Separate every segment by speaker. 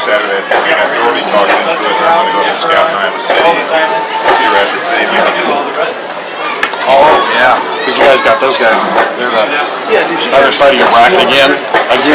Speaker 1: Saturday. I think I've already talked into it. I'm going to go to Scout in Iowa City. See Rapid Stadium.
Speaker 2: Oh, yeah. Because you guys got those guys. They're the other side of your bracket again.
Speaker 1: You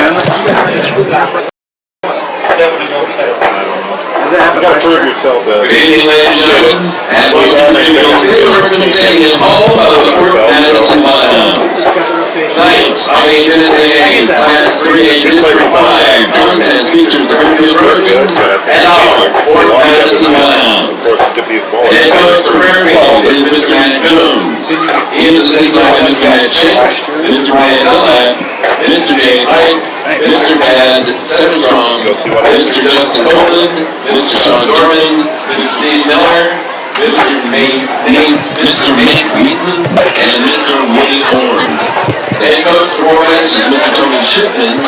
Speaker 1: got to prove yourself.
Speaker 3: Good evening, ladies and gentlemen, and welcome to the Fairfield Stadium home of the Madison BloodHounds. Tonight's IHSA Class 3A District 5 contest features the Fairfield Trojans and our Fort Madison BloodHounds. Head coach for Fairfield is Mr. Matt Jones. He is assisted by Mr. Matt Schick, Mr. Ryan Dunlap, Mr. Jay Pike, Mr. Chad Setterstrong, Mr. Justin Coleman, Mr. Sean Gorman, Mr. Steve Miller, Mr. Nate Wheaton, and Mr. Woody Horn. The head coach for Madison is Mr. Tony Shipman.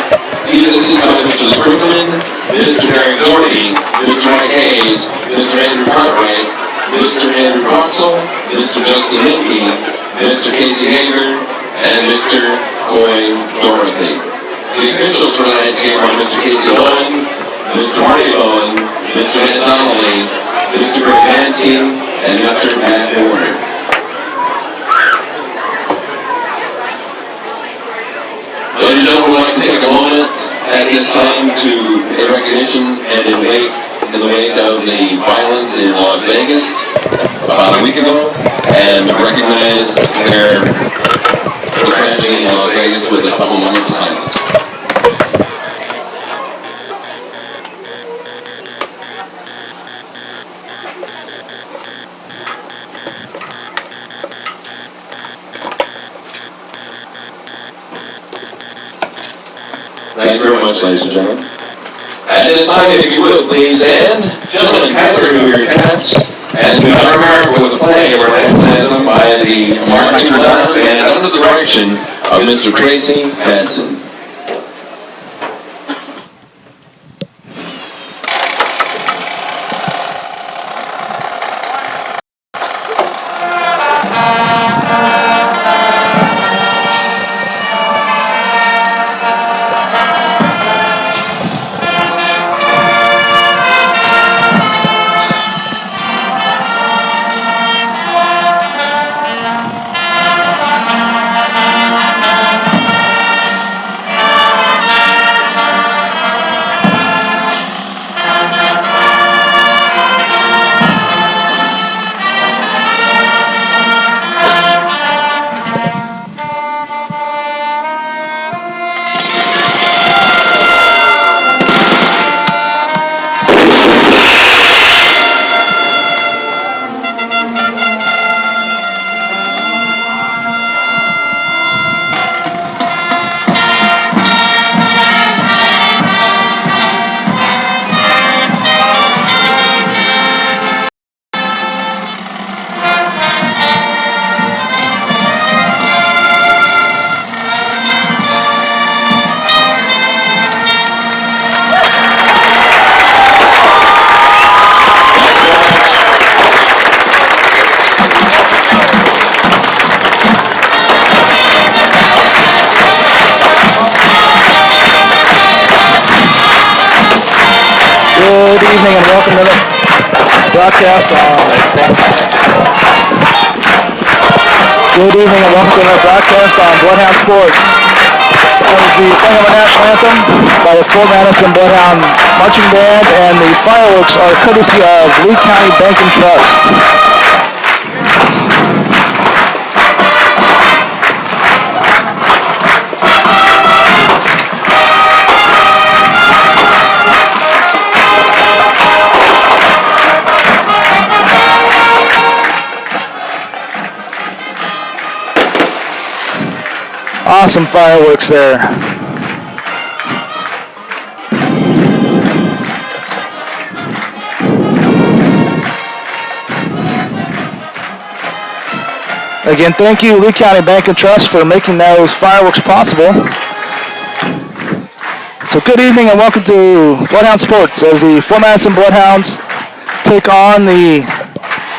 Speaker 3: He is assisted by Mr. Luke Rickman, Mr. Eric Doherty, Mr. Mike Hayes, Mr. Andrew Cartwright, Mr. Andrew Coxell, Mr. Justin Hinkey, Mr. Casey Hager, and Mr. Coy Dorothy. The officials for tonight's game are Mr. Casey Owen, Mr. Marty Owen, Mr. Ed Donnelly, Mr. Greg Mansky, and Mr. Matt Horner. Ladies and gentlemen, we'd like to take a moment at this time to pay recognition and in the wake of the violence in Las Vegas about a week ago, and recognize the tragedy in Las Vegas with a couple moments of silence. Thank you very much, ladies and gentlemen. At this time, if you will, please stand. Gentlemen, kindly remove your caps and do not remember with the playing of our dance anthem by the marching band under the direction of Mr. Tracy Madison.
Speaker 4: Good evening and welcome to the broadcast on BloodHound Sports. That was the playing of a national anthem by the Fort Madison BloodHound Marching Band, and the fireworks are courtesy of Lee County Bank and Trust. Awesome fireworks there. Again, thank you, Lee County Bank and Trust, for making those fireworks possible. So good evening and welcome to BloodHound Sports as the Fort Madison BloodHounds take on the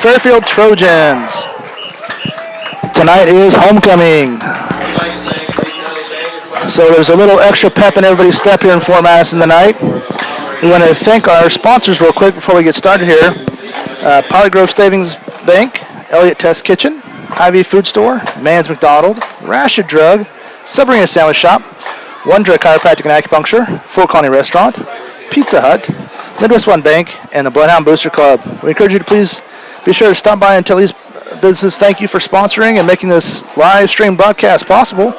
Speaker 4: Fairfield Trojans. Tonight is homecoming. So there's a little extra pep in everybody's step here in Fort Madison tonight. We want to thank our sponsors real quick before we get started here. Pilot Grove Savings Bank, Elliott Test Kitchen, Hy-Vee Food Store, Mann's McDonald, Rashid Drug, Sabrina Sandwich Shop, Wondra Chiropractic and Acupuncture, Full Colony Restaurant, Pizza Hut, Midwest One Bank, and the BloodHound Booster Club. We encourage you to please be sure to stop by and tell these businesses thank you for sponsoring and making this live stream broadcast possible.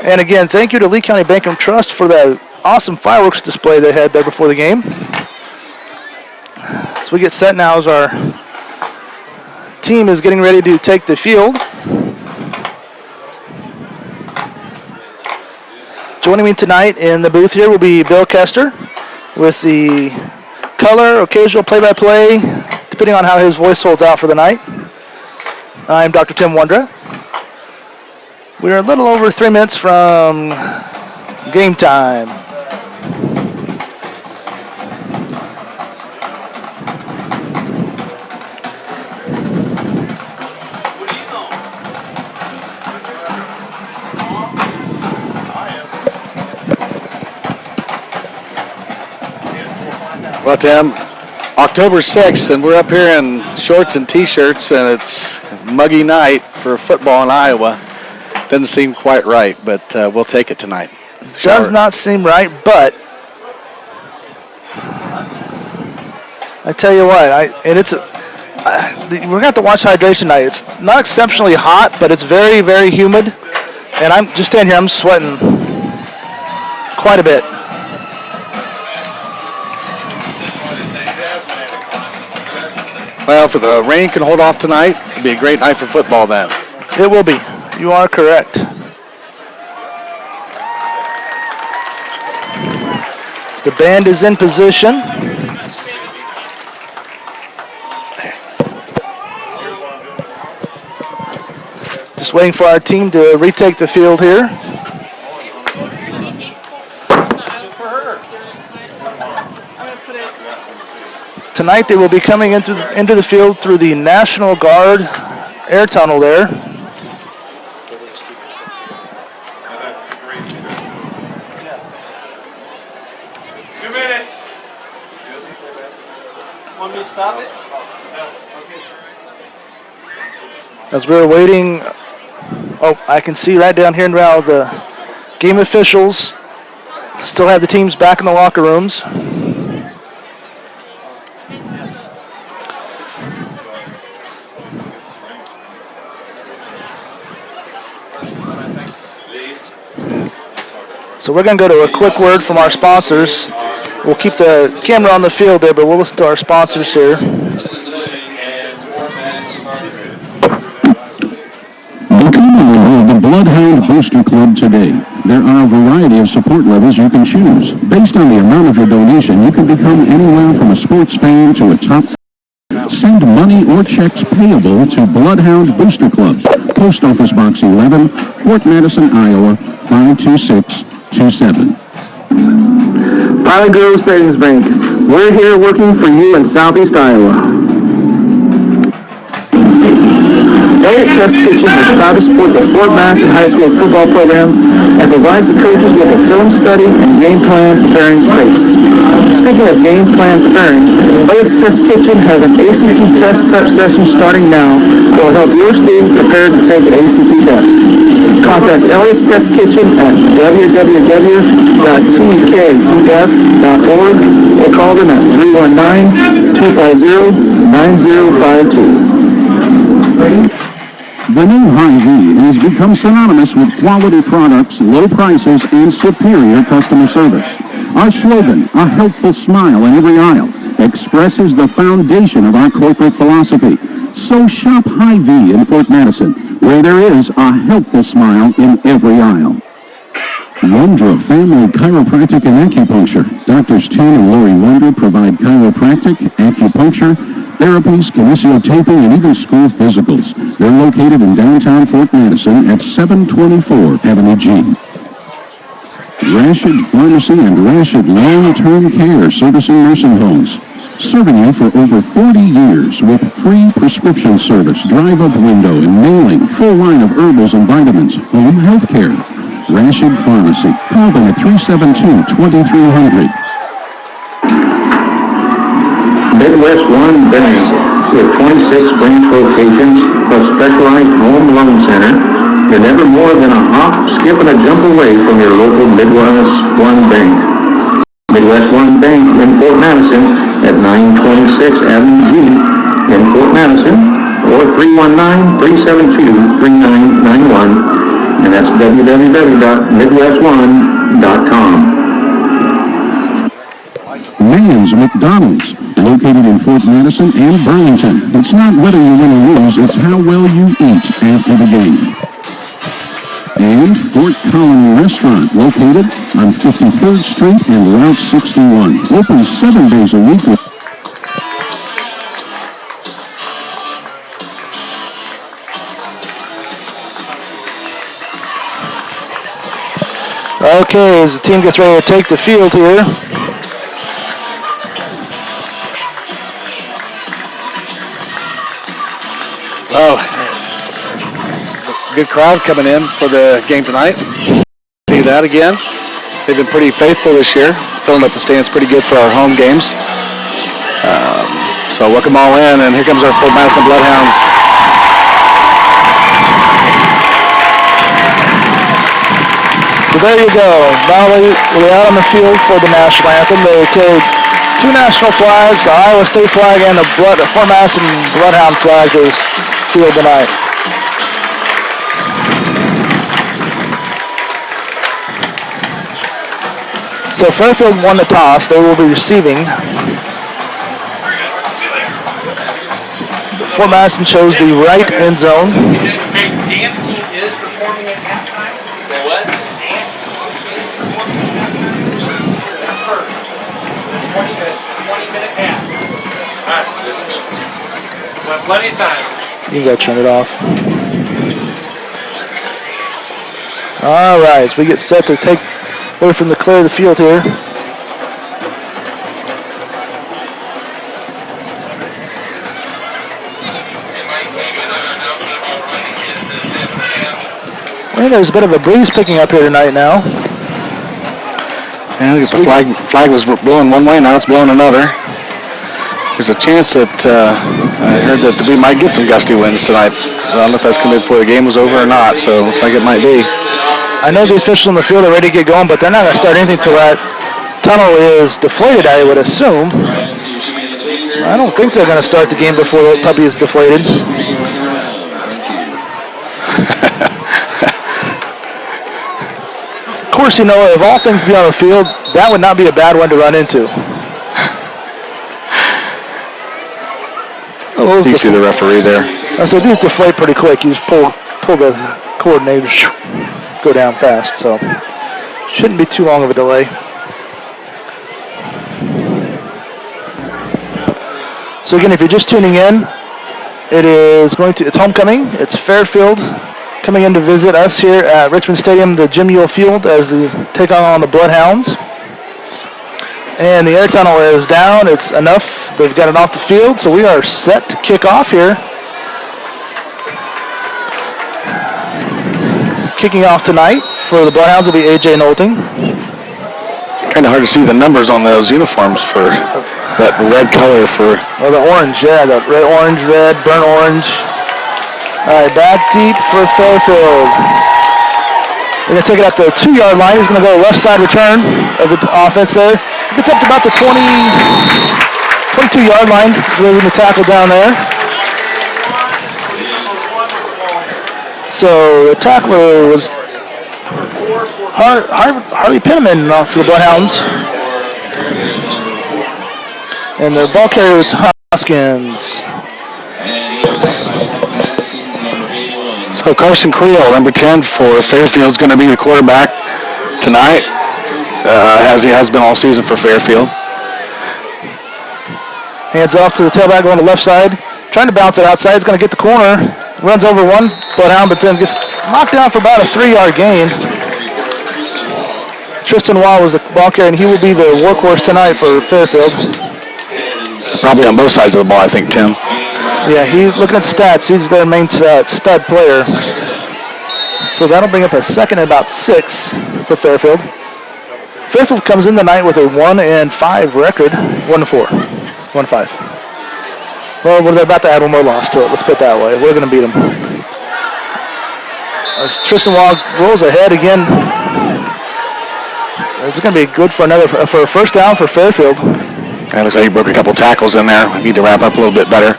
Speaker 4: And again, thank you to Lee County Bank and Trust for the awesome fireworks display they had there before the game. So we get set now as our team is getting ready to take the field. Joining me tonight in the booth here will be Bill Kester with the color, occasional play-by-play, depending on how his voice holds out for the night. I'm Dr. Tim Wondra. We're a little over 3 minutes from game time.
Speaker 2: Well, Tim, October 6th, and we're up here in shorts and T-shirts, and it's muggy night for football in Iowa. Doesn't seem quite right, but we'll take it tonight.
Speaker 4: Does not seem right, but I tell you what, we're going to have to watch hydration tonight. It's not exceptionally hot, but it's very, very humid, and I'm just standing here, I'm sweating quite a bit.
Speaker 2: Well, if the rain can hold off tonight, it'll be a great night for football then.
Speaker 4: It will be. You are correct. So the band is in position. Just waiting for our team to retake the field here. Tonight they will be coming into the field through the National Guard air tunnel there.
Speaker 5: Want me to stop it?
Speaker 4: As we're waiting, I can see right down here now the game officials still have the teams back in the locker rooms. So we're going to go to a quick word from our sponsors. We'll keep the camera on the field there, but we'll listen to our sponsors here.
Speaker 6: Become a member of the BloodHound Booster Club today. There are a variety of support levels you can choose. Based on the amount of your donation, you can become anywhere from a sports fan to a top. Send money or checks payable to BloodHound Booster Club, Post Office Box 11, Fort Madison, Iowa, 52627.
Speaker 7: Pilot Grove Savings Bank. We're here working for you in Southeast Iowa. Elliott Test Kitchen is proud to support the Fort Madison High School football program and provides the coaches with a film study and game plan preparing space. Speaking of game plan preparing, Elliott's Test Kitchen has an ACT test prep session starting now that will help your student prepare to take the ACT test. Contact Elliott's Test Kitchen at www.tkef.org or call them at 319-250-9052.
Speaker 6: The new Hy-Vee has become synonymous with quality products, low prices, and superior customer service. Our slogan, a helpful smile in every aisle, expresses the foundation of our corporate philosophy. So shop Hy-Vee in Fort Madison, where there is a helpful smile in every aisle. Wondra Family Chiropractic and Acupuncture. Doctors Tim and Lori Wondra provide chiropractic, acupuncture, therapies, kinesiotaping, and even school physicals. They're located in downtown Fort Madison at 724 Avenue G. Rashid Pharmacy and Rashid Long-Term Care Servicing Nursing Homes. Serving you for over 40 years with free prescription service, drive-up window and mailing, full line of herbals and vitamins, home health care. Rashid Pharmacy. Call them at 372-2300. Midwest One Bank, with 26 branch locations plus specialized home loan center, you're never more than a hop, skip, and a jump away from your local Midwest One Bank. Midwest One Bank in Fort Madison at 926 Avenue G in Fort Madison, or 319-372-3991, and that's www.midwestone.com. Man's McDonald's, located in Fort Madison and Burlington. It's not whether you win or lose, it's how well you eat after the game. And Fort Colony Restaurant, located on 53rd Street and Route 61. Open 7 days a week.
Speaker 4: Okay, as the team gets ready to take the field here.
Speaker 2: Oh, good crowd coming in for the game tonight. To see that again. They've been pretty faithful this year, filling up the stands pretty good for our home games. So welcome all in, and here comes our Fort Madison BloodHounds.
Speaker 4: So there you go. Now we're out on the field for the national anthem. They carried 2 national flags, the Iowa State flag and the Fort Madison BloodHound flag to this field tonight. So Fairfield won the toss. They will be receiving. Fort Madison chose the right end zone.
Speaker 5: Dance team is performing at halftime. Say what? Dance team is performing at halftime. 20-minute half. All right. So plenty of time.
Speaker 4: You gotta turn it off. All right, so we get set to take away from the clear of the field here. And there's a bit of a breeze picking up here tonight now.
Speaker 2: And the flag was blowing one way, now it's blowing another. There's a chance that I heard that we might get some gusty winds tonight. I don't know if that's coming before the game was over or not, so it looks like it might be.
Speaker 4: I know the officials on the field are ready to get going, but they're not going to start anything till that tunnel is deflated, I would assume. I don't think they're going to start the game before the puppy is deflated. Of course, you know, if all things be on the field, that would not be a bad one to run into.
Speaker 2: Do you see the referee there?
Speaker 4: I said these deflate pretty quick. You just pull the cord and they go down fast, so shouldn't be too long of a delay. So again, if you're just tuning in, it's homecoming. It's Fairfield coming in to visit us here at Richmond Stadium, the Jim Ewell Field, as they take on the BloodHounds. And the air tunnel is down. It's enough. They've got it off the field, so we are set to kick off here. Kicking off tonight for the BloodHounds will be A.J. Nolting.
Speaker 2: Kind of hard to see the numbers on those uniforms for that red color for...
Speaker 4: Oh, the orange, yeah, the red, orange, red, burnt orange. All right, back deep for Fairfield. They're going to take it at the 2-yard line. He's going to go left side return of the offense there. Gets up to about the 22-yard line. He's waving the tackle down there. So the tackler was Harley Penniman for the BloodHounds. And the ball carrier was Hoskins.
Speaker 2: So Carson Creel, number 10 for Fairfield, is going to be the quarterback tonight, as he has been all season for Fairfield.
Speaker 4: Hands off to the tailback going to the left side. Trying to bounce it outside. He's going to get the corner. Runs over one BloodHound, but then gets knocked down for about a 3-yard gain. Tristan Wall was the ball carrier, and he will be the workhorse tonight for Fairfield.
Speaker 2: Probably on both sides of the ball, I think, Tim.
Speaker 4: Yeah, he's looking at the stats. He's their main stud player. So that'll bring up a second and about 6 for Fairfield. Fairfield comes in tonight with a 1-5 record. 1-4. 1-5. Well, they're about to add one more loss to it. Let's put it that way. We're going to beat them. As Tristan Wall rolls ahead again. It's going to be good for a first down for Fairfield.
Speaker 2: And it looks like he broke a couple tackles in there. We need to wrap up a little bit better.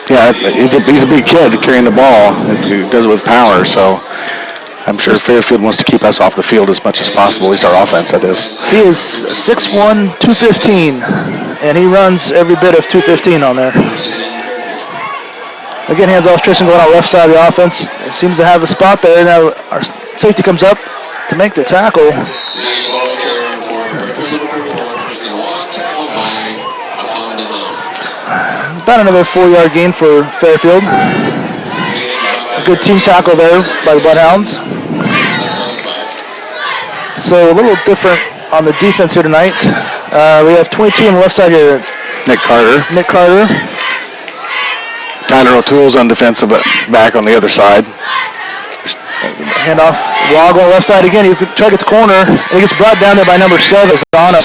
Speaker 2: Yeah, he's a big kid carrying the ball. He does it with power, so I'm sure Fairfield wants to keep us off the field as much as possible, at least our offense, that is.
Speaker 4: He is 6'1", 215, and he runs every bit of 215 on there. Again, hands off Tristan going out left side of the offense. It seems to have a spot there. Now our safety comes up to make the tackle. About another 4-yard gain for Fairfield. A good team tackle there by the BloodHounds. So a little different on the defense here tonight. We have 22 on the left side here.
Speaker 2: Nick Carter. Tyler O'Toole's on defensive back on the other side.
Speaker 4: Handoff. Wall going left side again. He's trying to get the corner. And he gets brought down there by number 7, Lozano.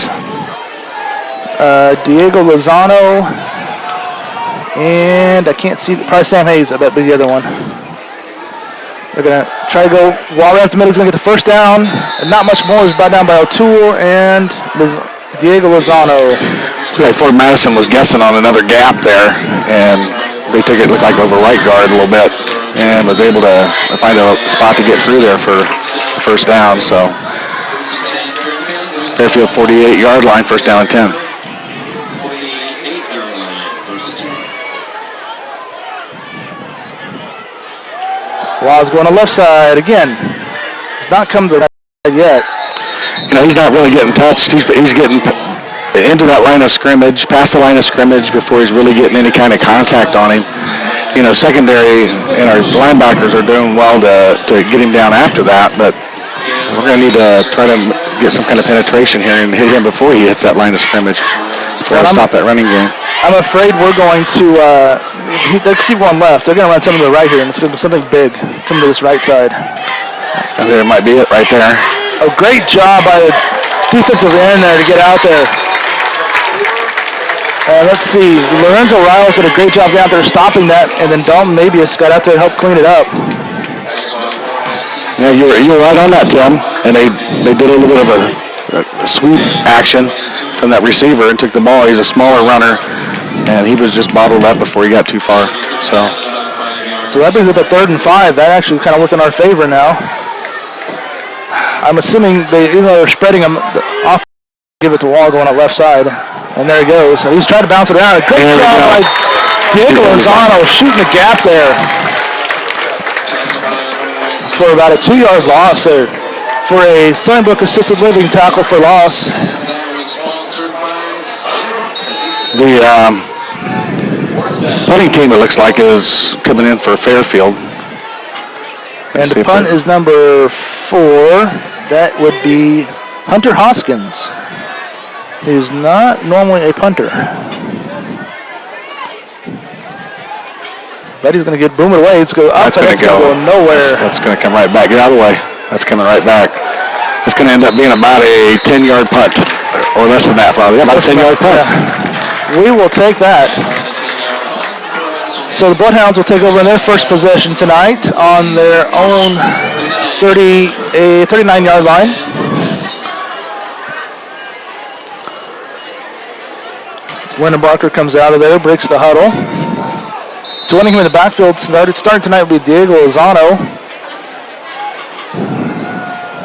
Speaker 4: Diego Lozano. And I can't see, probably Sam Hayes, I bet, be the other one. They're going to try to go wall right up the middle. He's going to get the first down. And not much more. He's brought down by O'Toole and Diego Lozano.
Speaker 2: Like Fort Madison was guessing on another gap there, and they took it, looked like over right guard a little bit, and was able to find a spot to get through there for the first down. So Fairfield 48-yard line, first down and 10.
Speaker 4: Wall's going to left side again. He's not come to the right side yet.
Speaker 2: You know, he's not really getting touched. He's getting into that line of scrimmage, past the line of scrimmage before he's really getting any kind of contact on him. You know, secondary and our linebackers are doing well to get him down after that, but we're going to need to try to get some kind of penetration here and hit him before he hits that line of scrimmage. Try to stop that running game.
Speaker 4: I'm afraid we're going to they keep going left. They're going to run something to the right here, and it's going to be something big coming to this right side.
Speaker 2: And there might be it right there.
Speaker 4: A great job by the defensive end there to get out there. Let's see. Lorenzo Riles did a great job getting out there stopping that, and then Dalton Mabius got out there to help clean it up.
Speaker 2: Yeah, you're right on that, Tim. And they did a little bit of a sweep action from that receiver and took the ball. He's a smaller runner, and he was just bottled up before he got too far. So
Speaker 4: that brings up a 3rd and 5. That actually kind of worked in our favor now. I'm assuming even though they're spreading him off, give it to Wall going on left side. And there he goes. So he's trying to bounce it around. A great job by Diego Lozano shooting the gap there for about a 2-yard loss there for a Sunnybrook Assisted Living tackle for loss.
Speaker 2: The punting team, it looks like, is coming in for Fairfield.
Speaker 4: And the punt is number 4. That would be Hunter Hoskins, who's not normally a punter. But he's going to get boomed away. It's going to go nowhere.
Speaker 2: That's going to come right back. Get out of the way. That's coming right back. It's going to end up being about a 10-yard punt, or less than that, probably. About a 10-yard punt.
Speaker 4: Yeah. We will take that. So the BloodHounds will take over their first possession tonight on their own 39-yard line. Lennon Barker comes out of there, breaks the huddle. Joining him in the backfield, starting tonight will be Diego Lozano,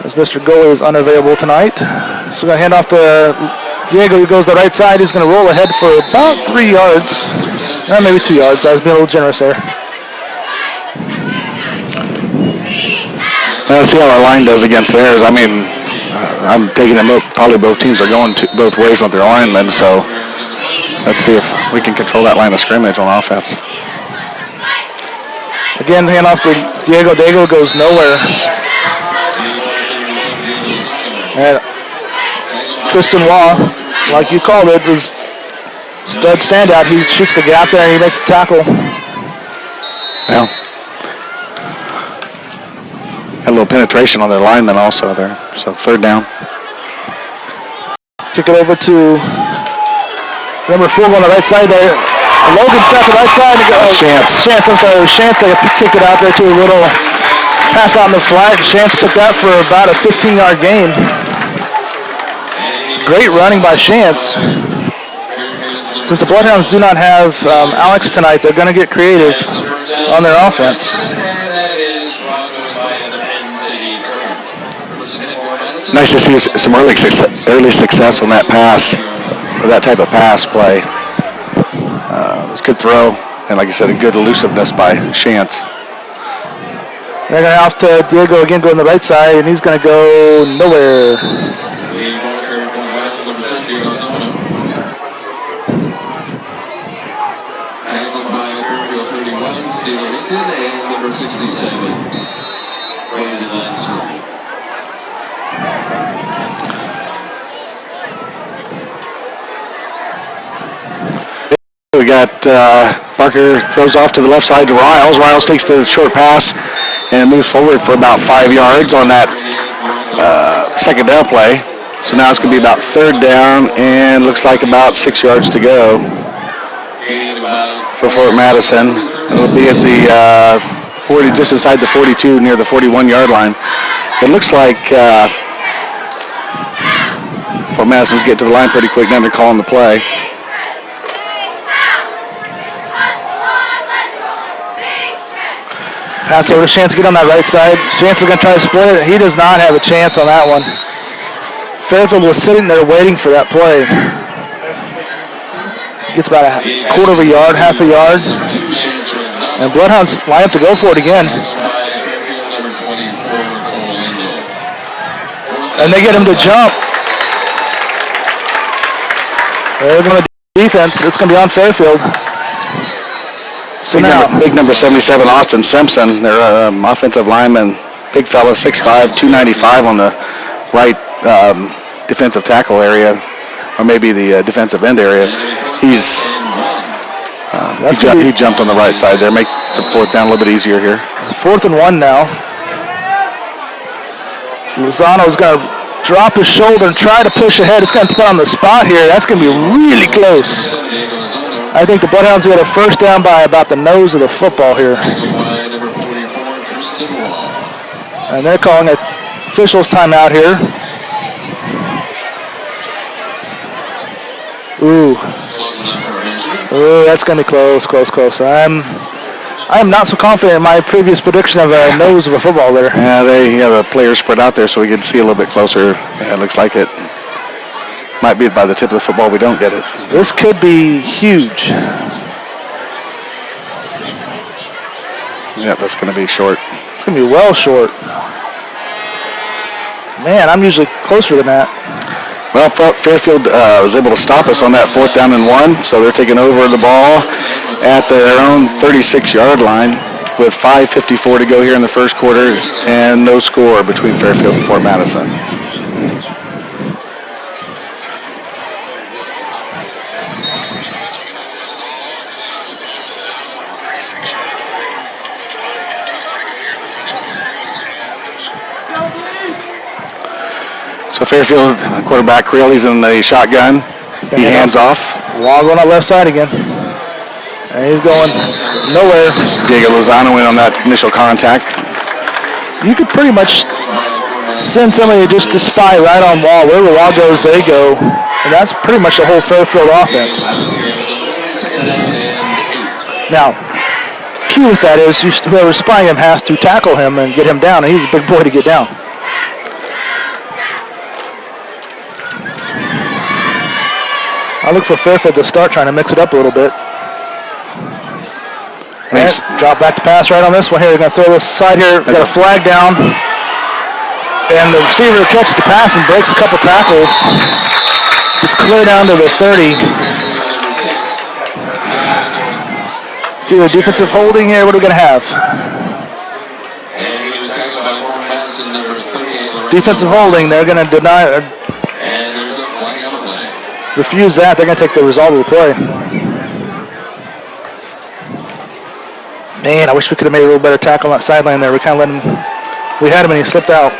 Speaker 4: as Mr. Goalie is unavailable tonight. So we're going to hand off to Diego, who goes to the right side. He's going to roll ahead for about 3 yards, maybe 2 yards. I was being a little generous there.
Speaker 2: Let's see how our line does against theirs. I mean, I'm taking them up. Probably both teams are going both ways on their linemen, so let's see if we can control that line of scrimmage on offense.
Speaker 4: Again, hand off to Diego. Diego goes nowhere. And Tristan Waugh, like you called it, was stud standout. He shoots the gap there and he makes the tackle.
Speaker 2: Yeah. Had a little penetration on their linemen also there. So 3rd down.
Speaker 4: Kick it over to Number 4 on the right side there. Logan's got the right side.
Speaker 2: Chance.
Speaker 4: I'm sorry. Chance, they kicked it out there to a little pass out in the flat. Chance took that for about a 15-yard gain. Great running by Chance. Since the Bloodhounds do not have Alex tonight, they're going to get creative on their offense.
Speaker 2: Nice to see some early success on that pass, or that type of pass play. It was a good throw, and like I said, a good elusiveness by Chance.
Speaker 4: They're going to have to Diego again go on the right side, and he's going to go nowhere.
Speaker 3: And number 67, Brandon Anderson.
Speaker 2: We got Barker throws off to the left side to Riles. Riles takes the short pass and moves forward for about 5 yards on that second down play. So now it's going to be about third down and looks like about 6 yards to go for Fort Madison. It'll be at the 40, just inside the 42, near the 41-yard line. It looks like Fort Madison's getting to the line pretty quick. Now they're calling the play.
Speaker 4: Pass over to Chance to get on that right side. Chance is going to try to split it. He does not have a chance on that one. Fairfield was sitting there waiting for that play. Gets about a quarter of a yard, half a yard. And Bloodhounds line up to go for it again. And they get him to jump. They're going to defense. It's going to be on Fairfield. So
Speaker 2: big number 77, Austin Simpson, their offensive lineman, big fella, 6'5", 295 on the right defensive tackle area, or maybe the defensive end area. He jumped on the right side there, make the fourth down a little bit easier here.
Speaker 4: It's 4th and 1 now. Lozano's going to drop his shoulder and try to push ahead. It's going to put on the spot here. That's going to be really close. I think the Bloodhounds got a first down by about the nose of the football here. And they're calling an officials timeout here. Ooh, that's going to be close. I am not so confident in my previous prediction of a nose of a football there.
Speaker 2: Yeah, they have a player spread out there so we can see a little bit closer. Yeah, it looks like it might be by the tip of the football. We don't get it.
Speaker 4: This could be huge.
Speaker 2: Yeah, that's going to be short.
Speaker 4: It's going to be well short. Man, I'm usually closer than that.
Speaker 2: Well, Fairfield was able to stop us on that 4th down and 1, so they're taking over the ball at their own 36-yard line with 5:54 to go here in the first quarter and no score between Fairfield and Fort Madison. So Fairfield quarterback Creel, he's in the shotgun. He hands off.
Speaker 4: Wall going on left side again. And he's going nowhere.
Speaker 2: Diego Lozano in on that initial contact.
Speaker 4: You could pretty much send somebody just to spy right on Wall. Wherever Wall goes, they go. And that's pretty much the whole Fairfield offense. Now, key with that is whoever's spying him has to tackle him and get him down. And he's a big boy to get down. I look for Fairfield to start trying to mix it up a little bit.
Speaker 2: Thanks.
Speaker 4: Drop back to pass right on this one here. They're going to throw this side here. Got a flag down. And the receiver catches the pass and breaks a couple tackles. It's clear down to the 30. It's either defensive holding here. What are we going to have? Defensive holding. They're going to deny. Refuse that. They're going to take the result of the play. Man, I wish we could have made a little better tackle on that sideline there. We kind of let him. We had him and he slipped out.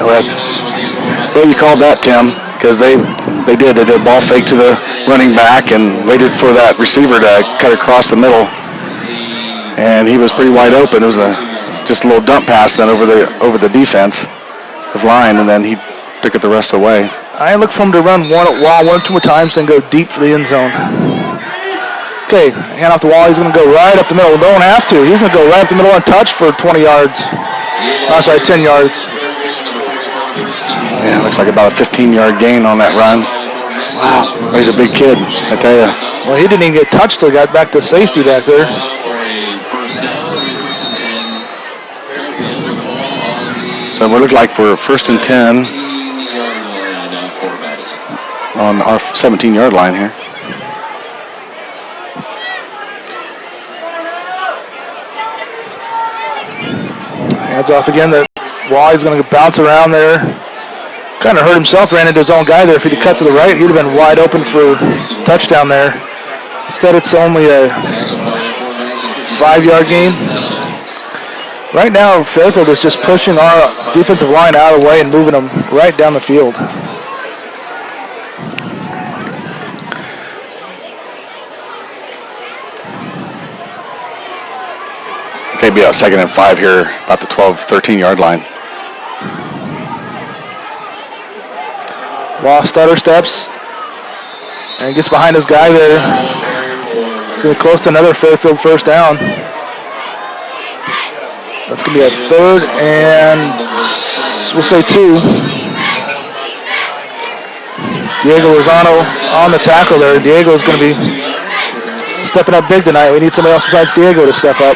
Speaker 2: Well, you called that, Tim. because they did a ball fake to the running back and waited for that receiver to cut across the middle, and he was pretty wide open. It was just a little dump pass then over the defense of line, and then he took it the rest of the way.
Speaker 4: I look for him to run one or two more times and go deep for the end zone. Okay, hand off the wall. He's going to go right up the middle. Don't have to. He's going to go right up the middle and touch for 20 yards. Oh, sorry, 10 yards.
Speaker 2: Yeah, looks like about a 15-yard gain on that run. Wow, he's a big kid, I tell you.
Speaker 4: Well, he didn't even get touched till he got back to safety back there.
Speaker 2: So we look like we're 1st and 10 on our 17-yard line here.
Speaker 4: Hands off again. Wally's going to bounce around there. Kind of hurt himself, ran into his own guy there. If he'd cut to the right, he'd have been wide open for touchdown there. Instead, it's only a 5-yard gain. Right now, Fairfield is just pushing our defensive line out of the way and moving them right down the field.
Speaker 2: Okay, be a 2nd and 5 here, about the 13-yard line.
Speaker 4: Wall stutter steps and gets behind his guy there. He's going to close to another Fairfield first down. That's going to be a 3rd and we'll say 2. Diego Lozano on the tackle there. Diego's going to be stepping up big tonight. We need somebody else besides Diego to step up.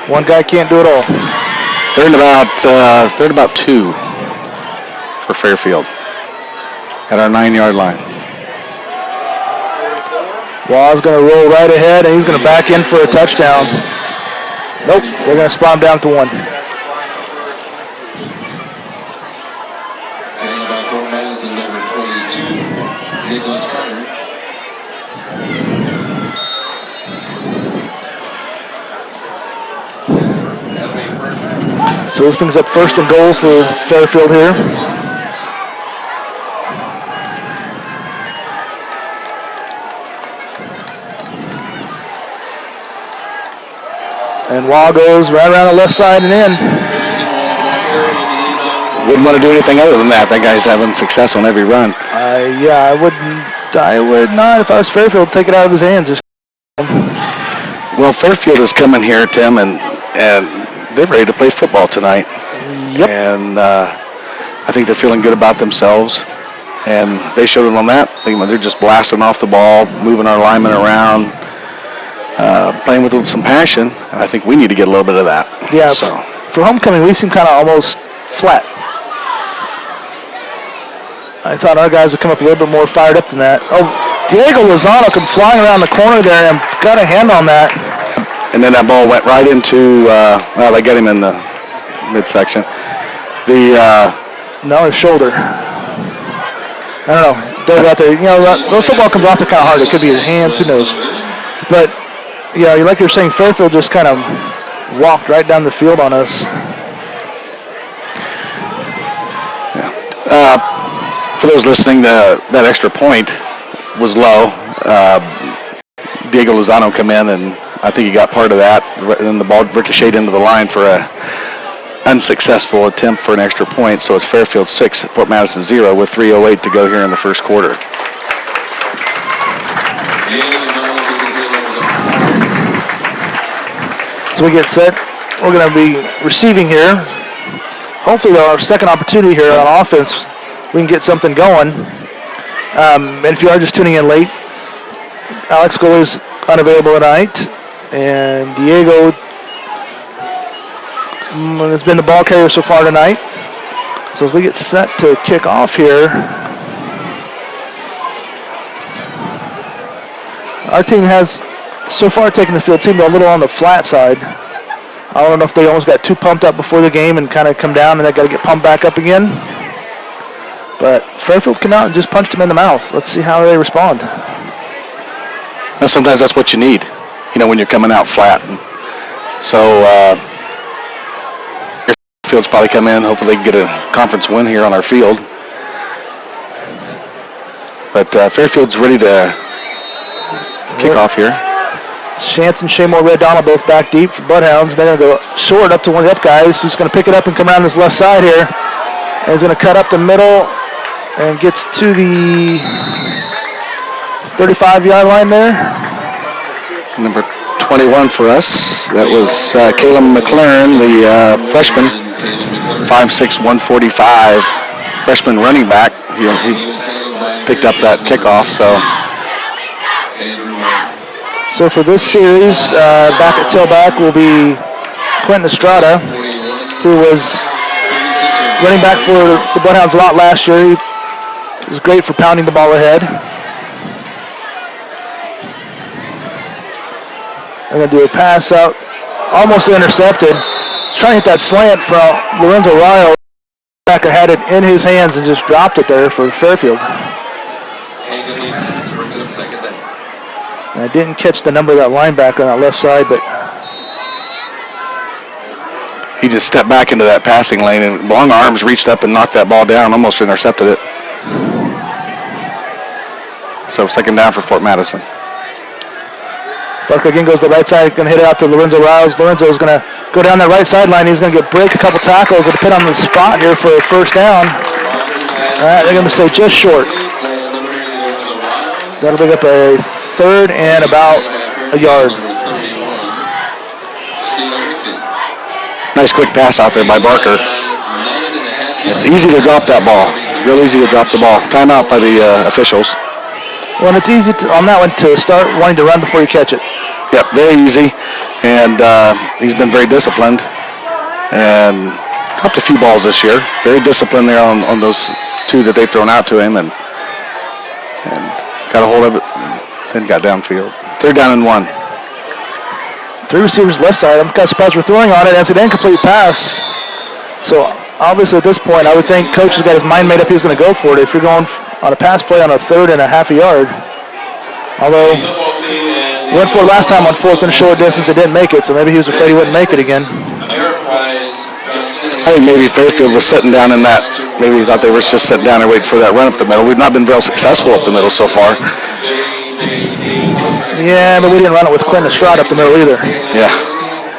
Speaker 4: One guy can't do it all.
Speaker 2: 3rd and about 2 for Fairfield at our 9-yard line.
Speaker 4: Wall's going to roll right ahead, and he's going to back in for a touchdown. Nope, they're going to spot him down to 1. So this brings up 1st and goal for Fairfield here. And Wall goes right around the left side and in.
Speaker 2: Wouldn't want to do anything other than that. That guy's having success on every run.
Speaker 4: Yeah, I would not, if I was Fairfield, take it out of his hands.
Speaker 2: Well, Fairfield is coming here, Tim, and they're ready to play football tonight.
Speaker 4: Yep.
Speaker 2: And I think they're feeling good about themselves. And they showed it on that. They're just blasting off the ball, moving our linemen around, playing with some passion. And I think we need to get a little bit of that.
Speaker 4: Yeah,
Speaker 2: so
Speaker 4: for homecoming, we seem kind of almost flat. I thought our guys would come up a little bit more fired up than that. Oh, Diego Lozano come flying around the corner there and got a hand on that.
Speaker 2: And then that ball went right into, well, they got him in the midsection.
Speaker 4: No, his shoulder. I don't know. Dug out there. You know, the football comes off there kind of hard. It could be his hands. Who knows? But, yeah, like you're saying, Fairfield just kind of walked right down the field on us.
Speaker 2: Yeah. For those listening, that extra point was low. Diego Lozano come in, and I think he got part of that. And then the ball ricocheted into the line for a unsuccessful attempt for an extra point. So it's Fairfield 6, Fort Madison 0 with 3:08 to go here in the first quarter.
Speaker 4: So we get set. We're going to be receiving here. Hopefully our second opportunity here on offense, we can get something going. And if you are just tuning in late, Alex Gold is unavailable tonight. And Diego has been the ball carrier so far tonight. So as we get set to kick off here, our team has so far taken the field, seemed a little on the flat side. I don't know if they almost got too pumped up before the game and kind of come down and they got to get pumped back up again. But Fairfield came out and just punched him in the mouth. Let's see how they respond.
Speaker 2: Well, sometimes that's what you need, when you're coming out flat. And so Fairfield's probably come in. Hopefully they can get a conference win here on our field. But Fairfield's ready to kick off here.
Speaker 4: Chance and Shaymore Red Donald both back deep for Bloodhounds. They're going to go short up to one of the up guys who's going to pick it up and come around this left side here. And he's going to cut up the middle and gets to the 35-yard line there.
Speaker 2: Number 21 for us. That was Caleb McLaren, the freshman, 5'6", 145, freshman running back. He picked up that kickoff,
Speaker 4: So for this series, back at tailback will be Quentin Estrada, who was running back for the Bloodhounds a lot last year. He was great for pounding the ball ahead. I'm going to do a pass out, almost intercepted. Trying to hit that slant from Lorenzo Ryle. Backer had it in his hands and just dropped it there for Fairfield. And I didn't catch the number of that linebacker on that left side, but
Speaker 2: he just stepped back into that passing lane and long arms reached up and knocked that ball down, almost intercepted it. So second down for Fort Madison.
Speaker 4: Barker again goes to the right side, going to hit it out to Lorenzo Riles. Lorenzo is going to go down that right sideline. He's going to break a couple tackles and put on the spot here for a first down. All right, they're going to say just short. That'll bring up a third and about a yard.
Speaker 2: Nice quick pass out there by Barker. It's easy to drop that ball. Real easy to drop the ball. Timeout by the officials.
Speaker 4: Well, and it's easy on that one to start wanting to run before you catch it.
Speaker 2: Yep, very easy. And he's been very disciplined. And dropped a few balls this year. Very disciplined there on those two that they've thrown out to him. And got a hold of it. Then got downfield. Third down and 1.
Speaker 4: Three receivers left side. I'm kind of surprised we're throwing on it. That's an incomplete pass. So obviously at this point, I would think coach has got his mind made up he was going to go for it. If you're going on a pass play on a third and a half a yard. Although we went for it last time on fourth and short distance, it didn't make it. So maybe he was afraid he wouldn't make it again.
Speaker 2: I think maybe Fairfield was sitting down in that. Maybe he thought they were just sitting down and waiting for that run up the middle. We've not been real successful up the middle so far.
Speaker 4: Yeah, but we didn't run it with Quentin Estrada up the middle either.
Speaker 2: Yeah,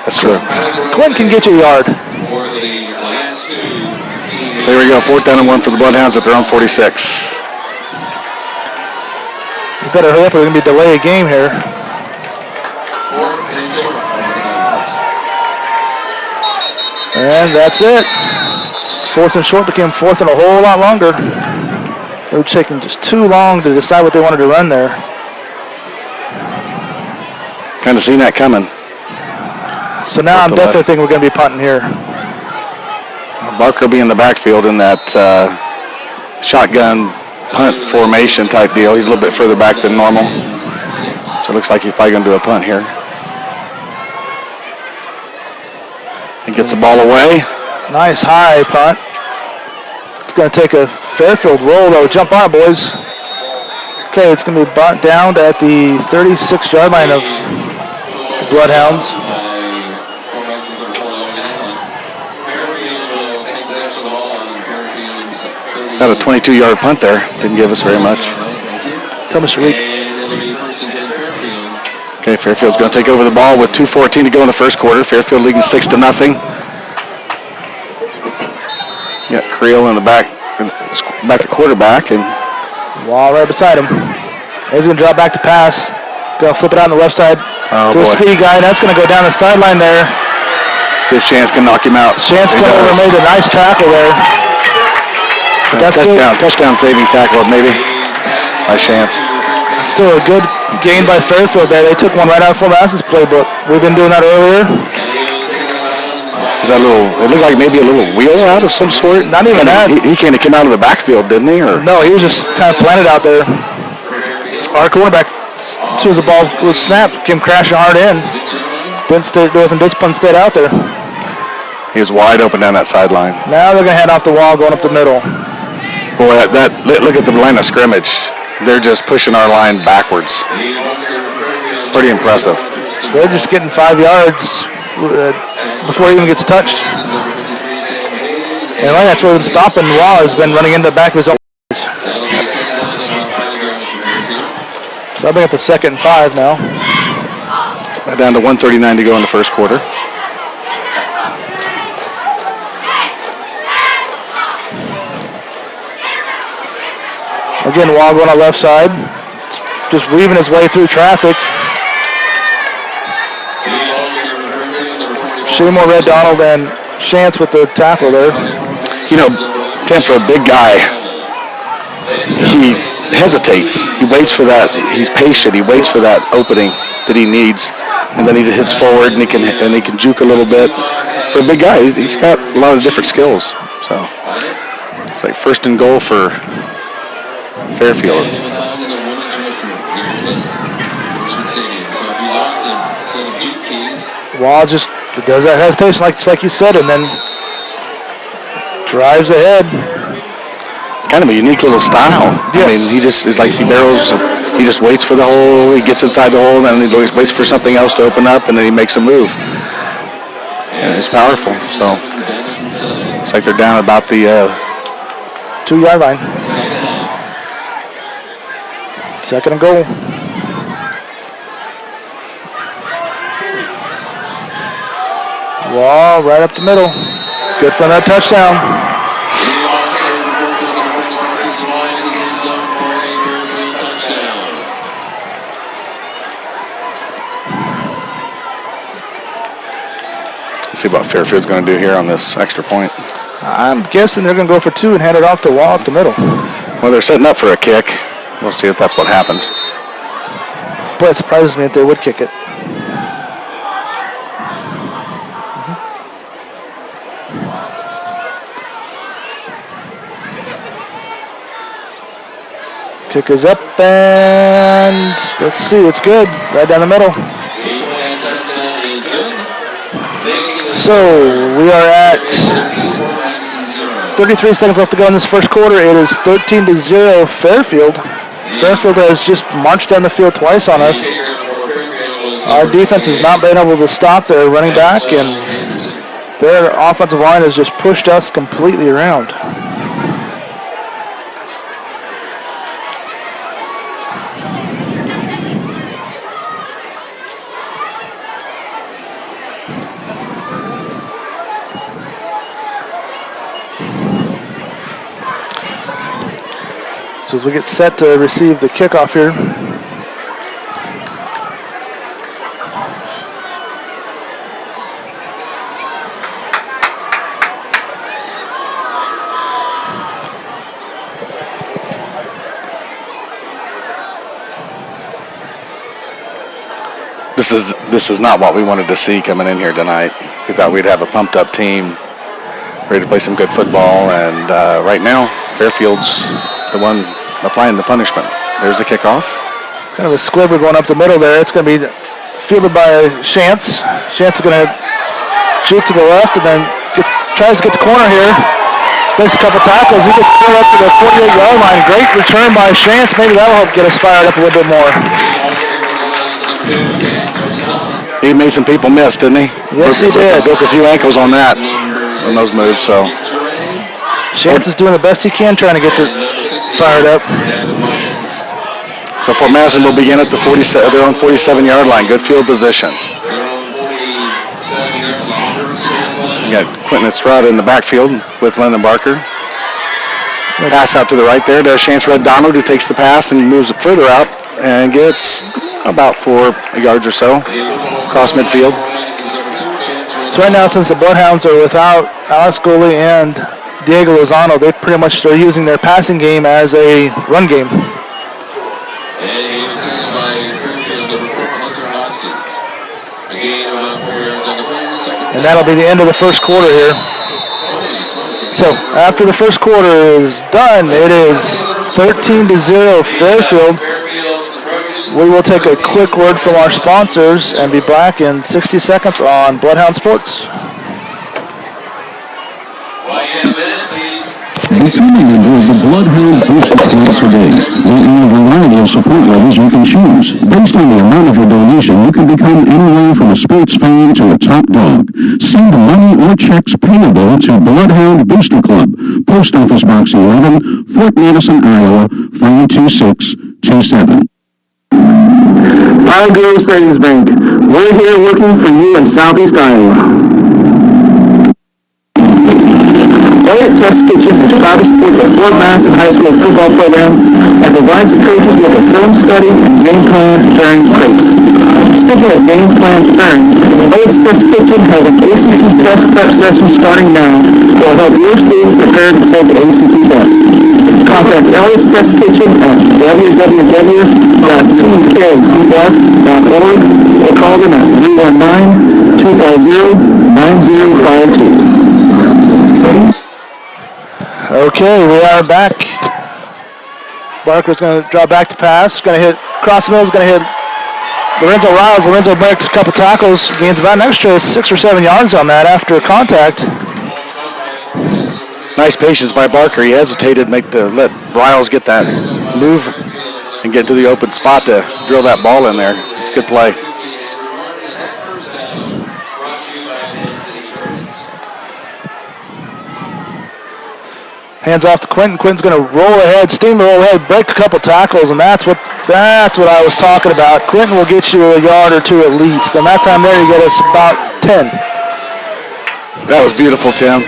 Speaker 2: that's true.
Speaker 4: Quentin can get you a yard.
Speaker 2: So here we go, 4th down and 1 for the Bloodhounds at their own 46.
Speaker 4: You better hurry up or we're going to be delay a game here. And that's it. 4th and short became 4th and a whole lot longer. They were taking just too long to decide what they wanted to run there.
Speaker 2: Kind of seen that coming.
Speaker 4: So now I'm definitely thinking we're going to be punting here.
Speaker 2: Barker will be in the backfield in that shotgun punt formation type deal. He's a little bit further back than normal. So it looks like he's probably going to do a punt here. He gets the ball away.
Speaker 4: Nice high punt. It's going to take a Fairfield roll, though. Jump on it, boys. Okay, it's going to be bunt down at the 36-yard line of the Bloodhounds.
Speaker 2: Got a 22-yard punt there. Didn't give us very much.
Speaker 4: Tell Mr. Reed.
Speaker 2: Okay, Fairfield's going to take over the ball with 2:14 to go in the first quarter. Fairfield leading 6-0. Got Creel in the back at quarterback. And
Speaker 4: Wall right beside him. He's going to drop back to pass. Going to flip it out on the left side to a speed guy. That's going to go down the sideline there.
Speaker 2: See if Chance can knock him out.
Speaker 4: Chance come over and made a nice tackle there.
Speaker 2: Touchdown saving tackle maybe by Chance.
Speaker 4: It's still a good gain by Fairfield there. They took one right out of Fort Madison's playbook. We've been doing that earlier.
Speaker 2: Is that it looked like maybe a little wheel out of some sort?
Speaker 4: Not even that.
Speaker 2: He kind of came out of the backfield, didn't he? Or?
Speaker 4: No, he was just kind of planted out there. Our cornerback, as soon as the ball was snapped, came crashing hard in. Wasn't disciplined, stayed out there.
Speaker 2: He was wide open down that sideline.
Speaker 4: Now they're going to head off the wall, going up the middle.
Speaker 2: Boy, look at the line of scrimmage. They're just pushing our line backwards. Pretty impressive.
Speaker 4: They're just getting 5 yards before he even gets touched. And right, that's where the stopping Wall has been running into the back of his own. So I bring up the 2nd and 5 now.
Speaker 2: Down to 1:39 to go in the first quarter.
Speaker 4: Again, Wall going on the left side. Just weaving his way through traffic. Seymour, Red Donald, and Chance with the tackle there.
Speaker 2: You know, Tim, for a big guy, he hesitates. He waits for that. He's patient. He waits for that opening that he needs, and then he hits forward and he can juke a little bit. For a big guy, he's got a lot of different skills. So it's like 1st and goal for Fairfield.
Speaker 4: Wall just does that hesitation like you said, and then drives ahead.
Speaker 2: It's kind of a unique little style.
Speaker 4: Yes.
Speaker 2: I mean, he just is like he barrels. He just waits for the hole. He gets inside the hole, and then he always waits for something else to open up, and then he makes a move. And it's powerful. So it's like they're down about the
Speaker 4: 2-yard line. 2nd and goal. Wall right up the middle. Good for another touchdown.
Speaker 2: Let's see what Fairfield's going to do here on this extra point.
Speaker 4: I'm guessing they're going to go for 2 and hand it off to Wall up the middle.
Speaker 2: Well, they're setting up for a kick. We'll see if that's what happens.
Speaker 4: Boy, it surprises me if they would kick it. Kick is up, and let's see, it's good. Right down the middle. So we are at 33 seconds left to go in this first quarter. It is 13-0 Fairfield. Fairfield has just marched down the field twice on us. Our defense has not been able to stop their running back, and their offensive line has just pushed us completely around. So as we get set to receive the kickoff here.
Speaker 2: This is not what we wanted to see coming in here tonight. We thought we'd have a pumped up team ready to play some good football, and right now Fairfield's the one applying the punishment. There's the kickoff.
Speaker 4: It's kind of a squibber going up the middle there. It's going to be fielded by Chance. Chance is going to shoot to the left and then tries to get the corner here. Makes a couple tackles. He gets cleared up to the 48-yard line. Great return by Chance. Maybe that'll help get us fired up a little bit more.
Speaker 2: He made some people miss, didn't he?
Speaker 4: Yes, he did.
Speaker 2: Broke a few ankles on those moves. So
Speaker 4: Chance is doing the best he can trying to get fired up.
Speaker 2: So Fort Madison will begin at their own 47-yard line. Good field position. We got Quentin Estrada in the backfield with Lennon Barker. Pass out to the right there. There's Chance Red Donald who takes the pass and moves it further out and gets about 4 yards or so across midfield.
Speaker 4: So right now, since the BloodHounds are without Alex Gooley and Diego Lozano, they pretty much are using their passing game as a run game. And that'll be the end of the first quarter here. So after the first quarter is done, it is 13-0 Fairfield. We will take a quick word from our sponsors and be back in 60 seconds on BloodHound Sports.
Speaker 6: Become a member of the BloodHound Booster Club today. There are a variety of support levels you can can choose. Based on the amount of your donation, you can become anywhere from a sports fan to a top dog. Send money or checks payable to BloodHound Booster Club, Post Office Box 11, Fort Madison, Iowa, 52627.
Speaker 7: Iowa Grove Savings Bank. We're here working for you in Southeast Iowa. Elliott Test Kitchen is proud to support the Fort Madison High School football program and provides the coaches with a film study and game plan preparing space. Speaking of game plan preparing, Elliott's Test Kitchen has an ACT test prep session starting now that will help your student prepare to take the ACT test. Contact Elliott's Test Kitchen at www.tkef.org or call them at 319-250-9052.
Speaker 4: Okay, we are back. Barker's going to draw back to pass. Going to hit cross the middle. Is going to hit Lorenzo Riles. Lorenzo breaks a couple tackles. Gains about an extra 6 or 7 yards on that after contact.
Speaker 2: Nice patience by Barker. He hesitated, let Riles get that move and get to the open spot to drill that ball in there. It's a good play.
Speaker 4: Hands off to Quentin. Quentin's going to roll ahead, steamroll ahead, break a couple tackles, and that's what I was talking about. Quentin will get you a yard or two at least, and that time there you get us about 10.
Speaker 2: That was beautiful, Tim.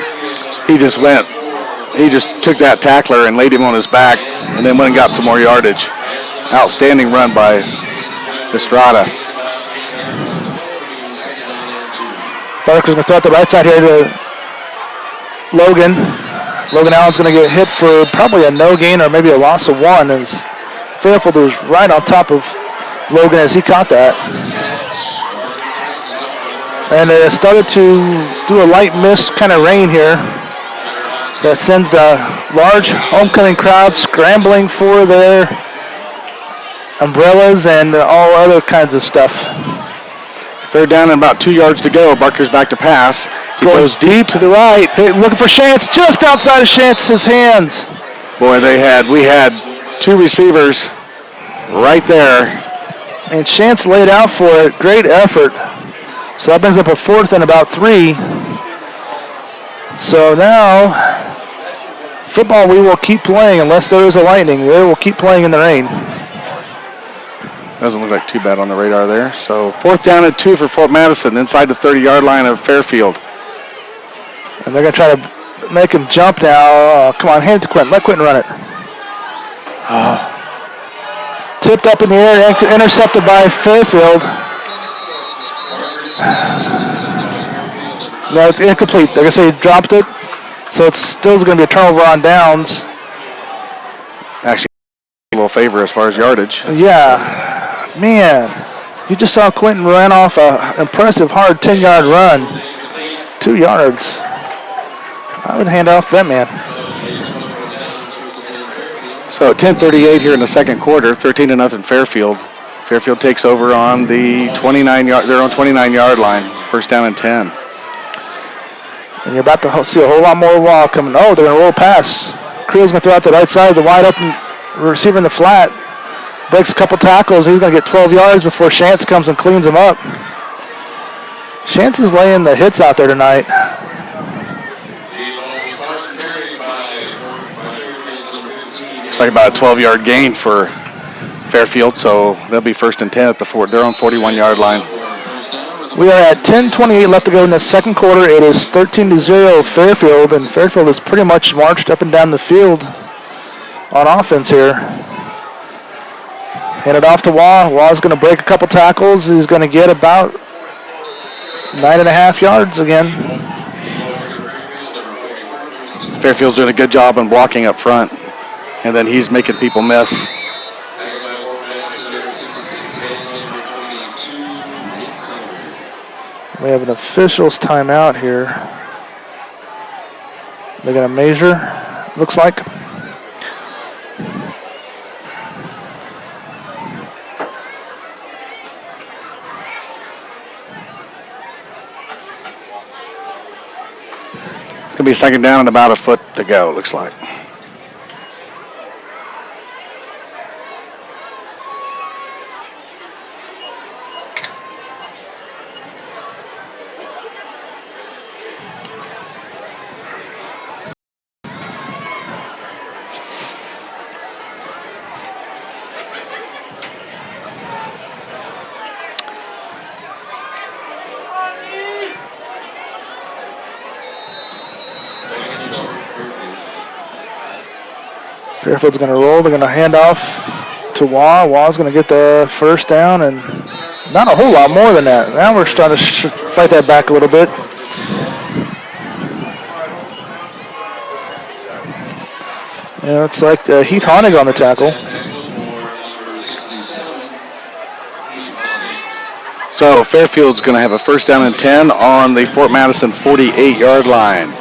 Speaker 2: He just took that tackler and laid him on his back, and then went and got some more yardage. Outstanding run by Estrada.
Speaker 4: Barker's going to throw it the right side here to Logan. Logan Allen's going to get hit for probably a no gain or maybe a loss of 1, as Fairfield was right on top of Logan as he caught that. And it started to do a light mist kind of rain here that sends the large homecoming crowd scrambling for their umbrellas and all other kinds of stuff.
Speaker 2: Third down and about 2 yards to go. Barker's back to pass. He goes deep to the right.
Speaker 4: Hey, looking for Shantz just outside of Shantz's hands.
Speaker 2: Boy, we had 2 receivers right there.
Speaker 4: And Shantz laid out for it. Great effort. So that brings up a 4th and about 3. So now, football we will keep playing unless there is a lightning. They will keep playing in the rain.
Speaker 2: Doesn't look like too bad on the radar there. So 4th down and 2 for Fort Madison inside the 30-yard line of Fairfield.
Speaker 4: And they're going to try to make him jump now. Come on, hand it to Quentin. Let Quentin run it. Tipped up in the air, intercepted by Fairfield. No, it's incomplete. They're going to say he dropped it. So it's still going to be a turnover on downs.
Speaker 2: Actually, a little favor as far as yardage.
Speaker 4: Yeah. Man, you just saw Quentin ran off an impressive hard 10-yard run. 2 yards. I would hand off to that man.
Speaker 2: So 10:38 here in the second quarter, 13-0 Fairfield. Fairfield takes over on the their own 29-yard line. 1st down and 10.
Speaker 4: And you're about to see a whole lot more wall coming. Oh, they're going to roll pass. Creel's going to throw out the right side, the wide open receiver in the flat. Breaks a couple tackles. He's going to get 12 yards before Shantz comes and cleans him up. Shantz is laying the hits out there tonight.
Speaker 2: Looks like about a 12-yard gain for Fairfield, so they'll be 1st and 10 at their own 41-yard line.
Speaker 4: We are at 10:28 left to go in the second quarter. It is 13-0 Fairfield, and Fairfield has pretty much marched up and down the field on offense here. Hand it off to Waugh. Waugh's going to break a couple tackles. He's going to get about 9.5 yards again.
Speaker 2: Fairfield's doing a good job on blocking up front, and then he's making people miss.
Speaker 4: We have an official's timeout here. They're going to measure, looks like.
Speaker 2: It's going to be 2nd down and about a foot to go, looks like.
Speaker 4: Fairfield's going to roll. They're going to hand off to Waugh. Waugh's going to get the first down, and not a whole lot more than that. Now we're starting to fight that back a little bit. Yeah, it's like Heath Honig on the tackle.
Speaker 2: So Fairfield's going to have a first down and 10 on the Fort Madison 48-yard line.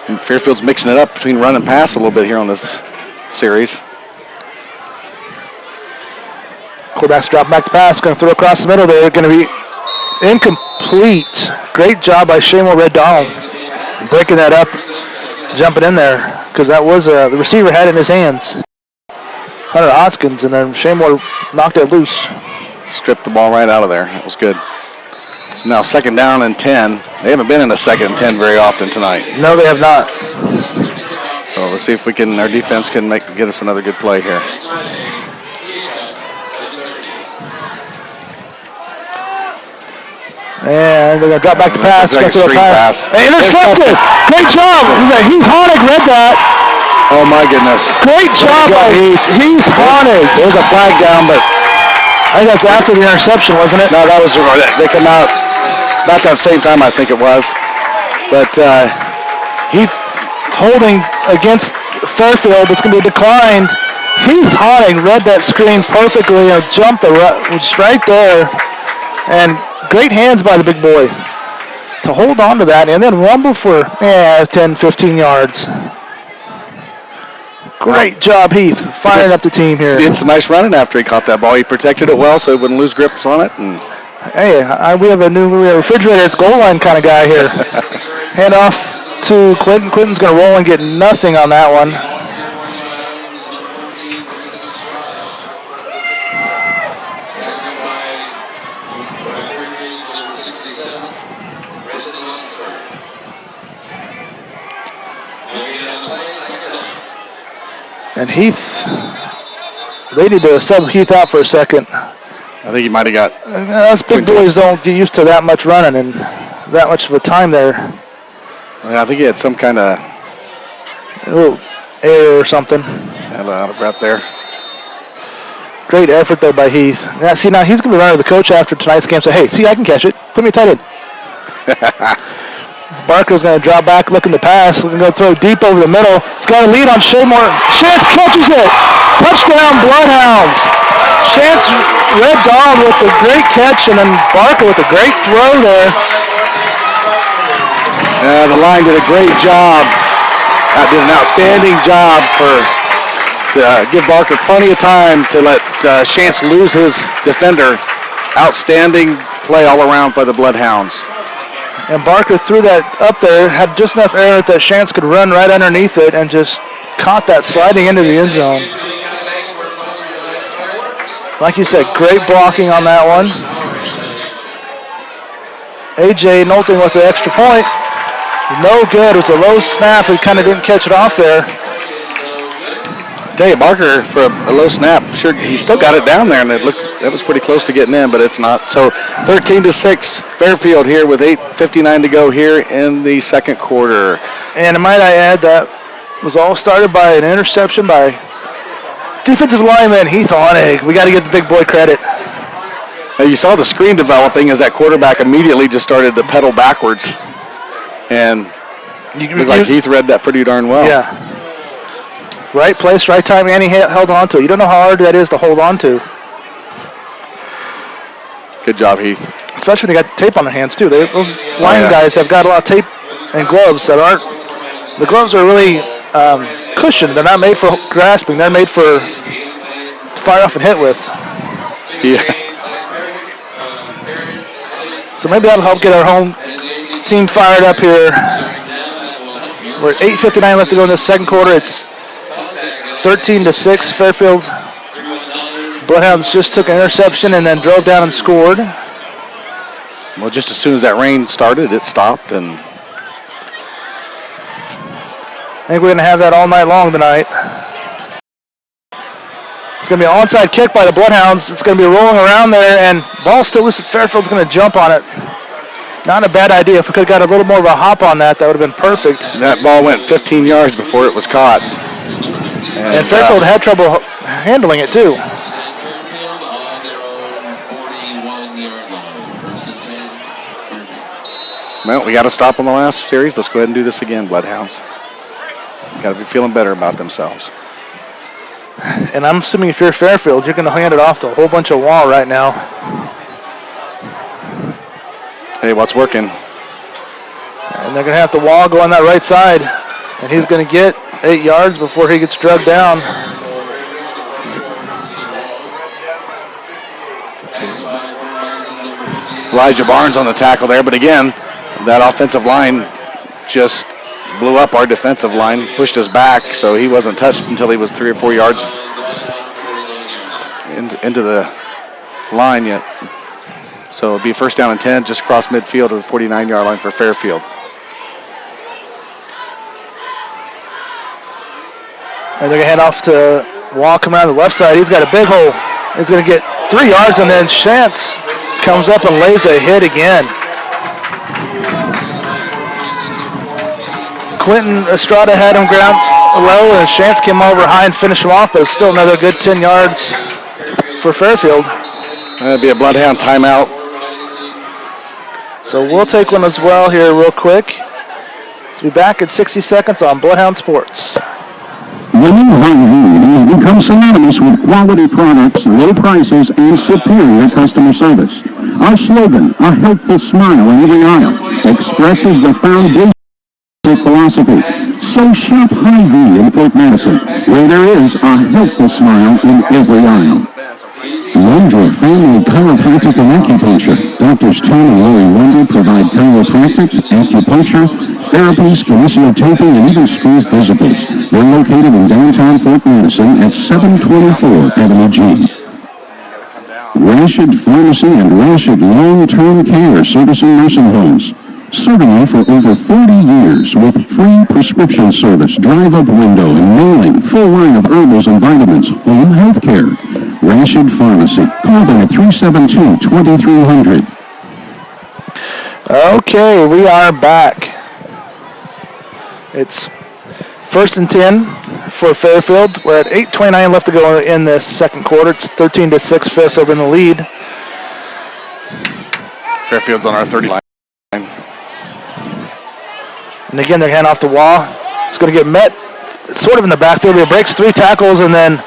Speaker 2: And Fairfield's mixing it up between run and pass a little bit here on this series.
Speaker 4: Quarterback's dropping back to pass, going to throw across the middle there. Going to be incomplete. Great job by Shamo Red Donald breaking that up, jumping in there, because that was the receiver had it in his hands. Hunter Hoskins, and then Shamo knocked it loose.
Speaker 2: Stripped the ball right out of there. That was good. So now second down and 10. They haven't been in a second and 10 very often tonight.
Speaker 4: No, they have not.
Speaker 2: So let's see if our defense can get us another good play here.
Speaker 4: And they're going to drop back to pass.
Speaker 2: Like a pass.
Speaker 4: Hey, intercepted! Great job! Heath Honig read that.
Speaker 2: Oh my goodness.
Speaker 4: Great job by Heath Honig.
Speaker 2: There's a flag down, but
Speaker 4: I think that's after the interception, wasn't it?
Speaker 2: no, that was, they come out about that same time, I think it was. But
Speaker 4: Heath holding against Fairfield. It's going to be declined. Heath Honig read that screen perfectly and jumped just right there. And great hands by the big boy to hold on to that and then rumble for 10, 15 yards. Great job, Heath, firing up the team here.
Speaker 2: He did some nice running after he caught that ball. He protected it well so he wouldn't lose grips on it. And
Speaker 4: hey, we have a refrigerator at the goal line kind of guy here. Hand off to Quentin. Quentin's going to roll and get nothing on that one. And Heath, they need to sub Heath out for a second.
Speaker 2: I think he might have got...
Speaker 4: Us big boys don't get used to that much running and that much of a time there.
Speaker 2: I think he had some kind of...
Speaker 4: A little error or something.
Speaker 2: Had out of breath there.
Speaker 4: Great effort there by Heath. Now, see, now he's going to be running to the coach after tonight's game and say, hey, see, I can catch it. Put me tight end. Barker's going to drop back, looking to pass. Looking to go throw deep over the middle. He's got a lead on Shamo. Chance catches it. Touchdown, BloodHounds. Chance Red Dog with the great catch, and then Barker with a great throw there.
Speaker 2: The line did a great job. Did an outstanding job to give Barker plenty of time to let Chance lose his defender. Outstanding play all around by the BloodHounds.
Speaker 4: And Barker threw that up there, had just enough air that Chance could run right underneath it and just caught that sliding into the end zone. Like you said, great blocking on that one. AJ Knowlton with the extra point. No good. It was a low snap. He kind of didn't catch it off there.
Speaker 2: I tell you, Barker, for a low snap, sure, he still got it down there, and it looked that was pretty close to getting in, but it's not. So 13-6, Fairfield here with 8:59 to go here in the second quarter.
Speaker 4: And might I add, that was all started by an interception by defensive lineman Heath Honig. We got to give the big boy credit.
Speaker 2: Now you saw the screen developing as that quarterback immediately just started to pedal backwards, and it looked like Heath read that pretty darn well.
Speaker 4: Yeah. Right place, right time, and he held on to it. You don't know how hard that is to hold on to.
Speaker 2: Good job, Heath.
Speaker 4: Especially when they got tape on their hands, too. Those line guys have got a lot of tape and gloves that aren't... The gloves are really cushioned. They're not made for grasping. They're made for to fire off and hit with.
Speaker 2: Yeah.
Speaker 4: So maybe that'll help get our home team fired up here. We're at 8:59 left to go in the second quarter. It's 13-6, Fairfield. BloodHounds just took an interception and then drove down and scored.
Speaker 2: Well, just as soon as that rain started, it stopped. And
Speaker 4: I think we're going to have that all night long tonight. It's going to be an onside kick by the BloodHounds. It's going to be rolling around there, and ball still loose. Fairfield's going to jump on it. Not a bad idea. If we could have got a little more of a hop on that, that would have been perfect.
Speaker 2: That ball went 15 yards before it was caught.
Speaker 4: And Fairfield had trouble handling it too.
Speaker 3: Fairfield on their own 41-yard line. First and 10, Fairfield.
Speaker 2: Well, we got to stop on the last series. Let's go ahead and do this again, Bloodhounds. Got to be feeling better about themselves.
Speaker 4: And I'm assuming if you're Fairfield, you're going to hand it off to a whole bunch of wall right now.
Speaker 2: Hey, what's working?
Speaker 4: And they're going to have the wall go on that right side. And he's going to get 8 yards before he gets drugged down.
Speaker 2: Elijah Barnes on the tackle there, but again, that offensive line just blew up our defensive line, pushed us back, so he wasn't touched until he was 3 or 4 yards into the line yet. So it'll be first down and 10, just across midfield to the 49-yard line for Fairfield.
Speaker 4: And they're going to hand off to Wall coming around the left side. He's got a big hole. He's going to get 3 yards, and then Shantz comes up and lays a hit again. Quentin Estrada had him ground low, and Shantz came over high and finished him off, but it's still another good 10 yards for Fairfield.
Speaker 2: That'd be a Bloodhound timeout.
Speaker 4: So we'll take one as well here real quick. So we'll be back at 60 seconds on Bloodhound Sports.
Speaker 6: The new Hy-Vee has become synonymous with quality products, low prices, and superior customer service. Our slogan, a helpful smile in every aisle, expresses the foundation of philosophy. So shop Hy-Vee in Fort Madison, where there is a helpful smile in every aisle. Wondra Family Chiropractic and Acupuncture. Doctors Tom and Lori Wonder provide chiropractic, acupuncture, therapies, kinesiotherapy, and even school physicals. They're located in downtown Fort Madison at 724 Avenue G. Rashid Pharmacy and Rashid Long-Term Care Servicing Nursing Homes. Serving you for over 40 years with free prescription service, drive-up window and mailing, full line of herbals and vitamins, home health care. Rashid Pharmacy. Call them at 372-2300.
Speaker 4: Okay, we are back. It's first and 10 for Fairfield. We're at 8:29 left to go in this second quarter. It's 13-6, Fairfield in the lead.
Speaker 2: Fairfield's on our 30 line.
Speaker 4: And again, they're hand off the Wall. It's going to get met sort of in the backfield. He breaks 3 tackles, and then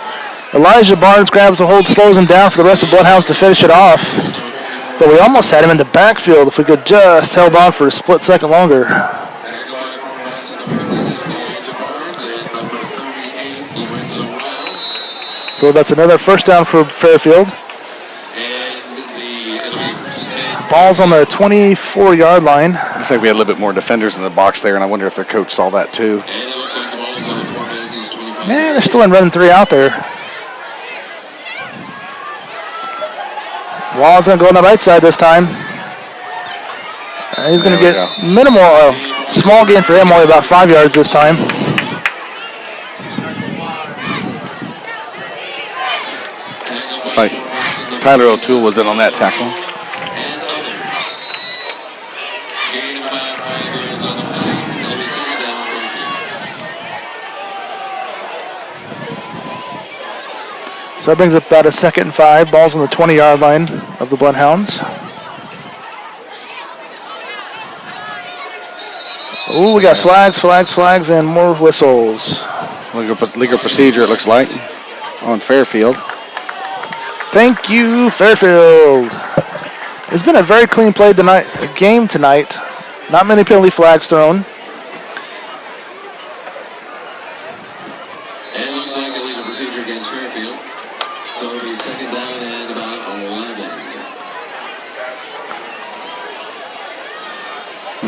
Speaker 4: Elijah Barnes grabs the hold, slows him down for the rest of Bloodhounds to finish it off. But we almost had him in the backfield if we could just held on for a split second longer. So that's another first down for Fairfield. Ball's on the 24-yard line.
Speaker 2: Looks like we had a little bit more defenders in the box there, and I wonder if their coach saw that too.
Speaker 4: Yeah, they're still in running 3 out there. Wall's going to go on the right side this time. He's going to get minimal, small gain for him, only about 5 yards this time.
Speaker 2: Looks like Tyler O'Toole was in on that tackle.
Speaker 4: So that brings up about a 2nd and 5. Ball's on the 20-yard line of the Bloodhounds. Ooh, we got flags, and more whistles.
Speaker 2: Legal procedure, it looks like, on Fairfield.
Speaker 4: Thank you, Fairfield. It's been a very clean game tonight. Not many penalty flags thrown.
Speaker 3: And it looks like a legal procedure against Fairfield. So it'll be 2nd down and about 11.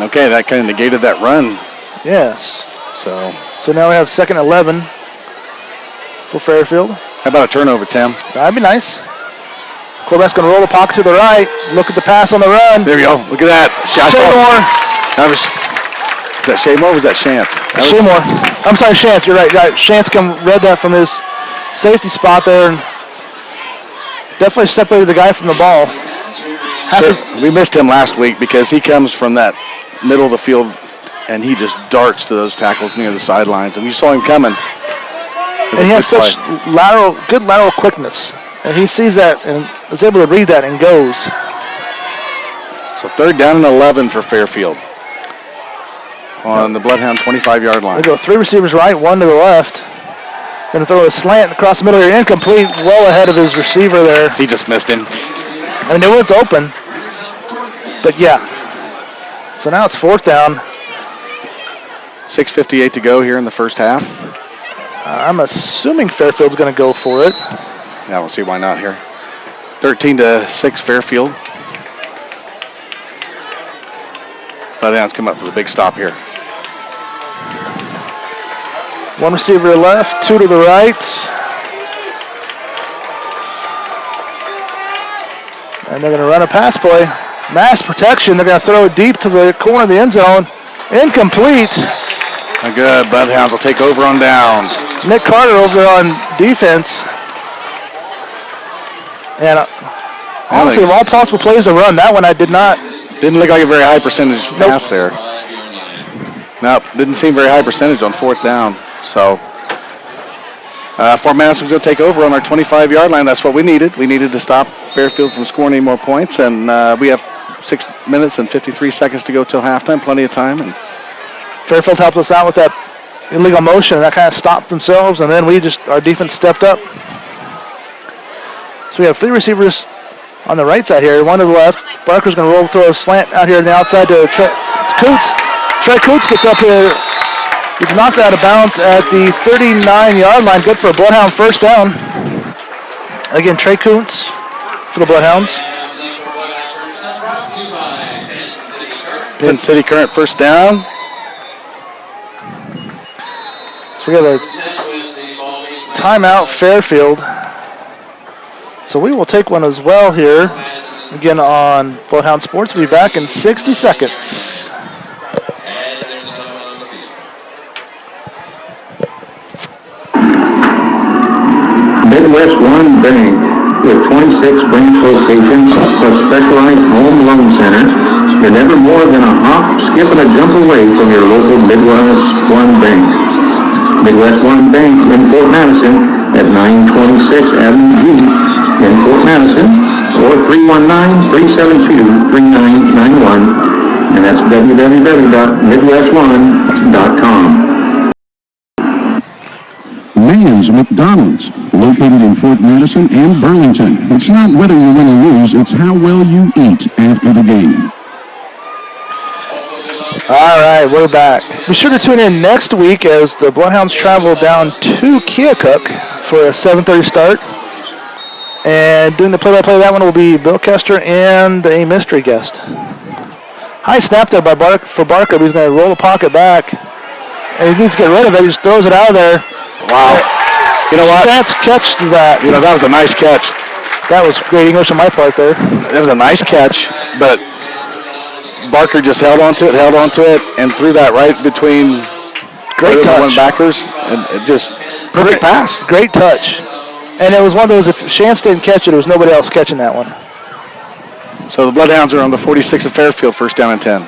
Speaker 2: Okay, that kind of negated that run.
Speaker 4: Yes.
Speaker 2: So
Speaker 4: now we have 2nd and 11 for Fairfield.
Speaker 2: how about a turnover, Tim?
Speaker 4: That'd be nice. Quarterback's going to roll the pocket to the right. Look at the pass on the run.
Speaker 2: There we go. Look at that.
Speaker 4: Shaymore.
Speaker 2: Was that Shaymore or was that Shantz?
Speaker 4: Shaymore. I'm sorry, Shantz. You're right. Shantz read that from his safety spot there and definitely separated the guy from the ball.
Speaker 2: So we missed him last week because he comes from that middle of the field and he just darts to those tackles near the sidelines. And you saw him coming.
Speaker 4: And he has such good lateral quickness. And he sees that and is able to read that and goes.
Speaker 2: So 3rd down and 11 for Fairfield on the Bloodhound 25-yard line.
Speaker 4: They go 3 receivers right, 1 to the left. Going to throw a slant across the middle here, incomplete, well ahead of his receiver there.
Speaker 2: He just missed him.
Speaker 4: I mean, it was open, but yeah. So now it's 4th down.
Speaker 2: 6:58 to go here in the first half.
Speaker 4: I'm assuming Fairfield's going to go for it.
Speaker 2: Yeah, I don't see why not here. 13-6 Fairfield. Bloodhounds come up with a big stop here.
Speaker 4: 1 receiver to the left, 2 to the right. And they're going to run a pass play. Mass protection. They're going to throw it deep to the corner of the end zone. Incomplete.
Speaker 2: Good. Bloodhounds will take over on downs.
Speaker 4: Nick Carter over there on defense. And honestly, of all possible plays to run, that one I did not.
Speaker 2: Didn't look like a very high percentage pass there. Nope, didn't seem very high percentage on 4th down. So Fort Madison's going to take over on our 25-yard line. That's what we needed. We needed to stop Fairfield from scoring any more points, and we have 6 minutes and 53 seconds to go till halftime. Plenty of time. And
Speaker 4: Fairfield helped us out with that illegal motion. That kind of stopped themselves, and then our defense stepped up. So we have 3 receivers on the right side here, 1 to the left. Barker's going to throw a slant out here on the outside to Coots. Trey Coots gets up here. He's knocked out of bounds at the 39-yard line. Good for a Bloodhound 1st down. Again, Trey Coots for the Bloodhounds.
Speaker 2: Penn City Current 1st down.
Speaker 4: So we have a timeout, Fairfield. So we will take one as well here. Again on BloodHound Sports. We'll be back in 60 seconds.
Speaker 6: Midwest One Bank, with 26 branch locations plus specialized home loan center, you're never more than a hop, skip, and a jump away from your local Midwest One Bank. Midwest One Bank in Fort Madison at 926 Avenue G in Fort Madison, or 319-372-3991, and that's www.midwestone.com. Man's McDonald's, located in Fort Madison and Burlington. It's not whether you win or lose, it's how well you eat after the game.
Speaker 4: All right, we're back. Be sure to tune in next week as the Bloodhounds travel down to Keokuk for a 7:30 start. And doing the play-by-play of that one will be Bill Kester and a mystery guest. High snap there by for Barker, but he's going to roll the pocket back. And he needs to get rid of it. He just throws it out of there.
Speaker 2: Wow. You know what?
Speaker 4: That's catch to that.
Speaker 2: You know, that was a nice catch.
Speaker 4: That was great English on my part there.
Speaker 2: That was a nice catch, but Barker just held on to it, and threw that right between
Speaker 4: great touch.
Speaker 2: Backers, and it just perfect pass.
Speaker 4: Great touch. And it was one of those, if Chance didn't catch it, there was nobody else catching that one.
Speaker 2: So the Bloodhounds are on the 46 of Fairfield, 1st down and 10.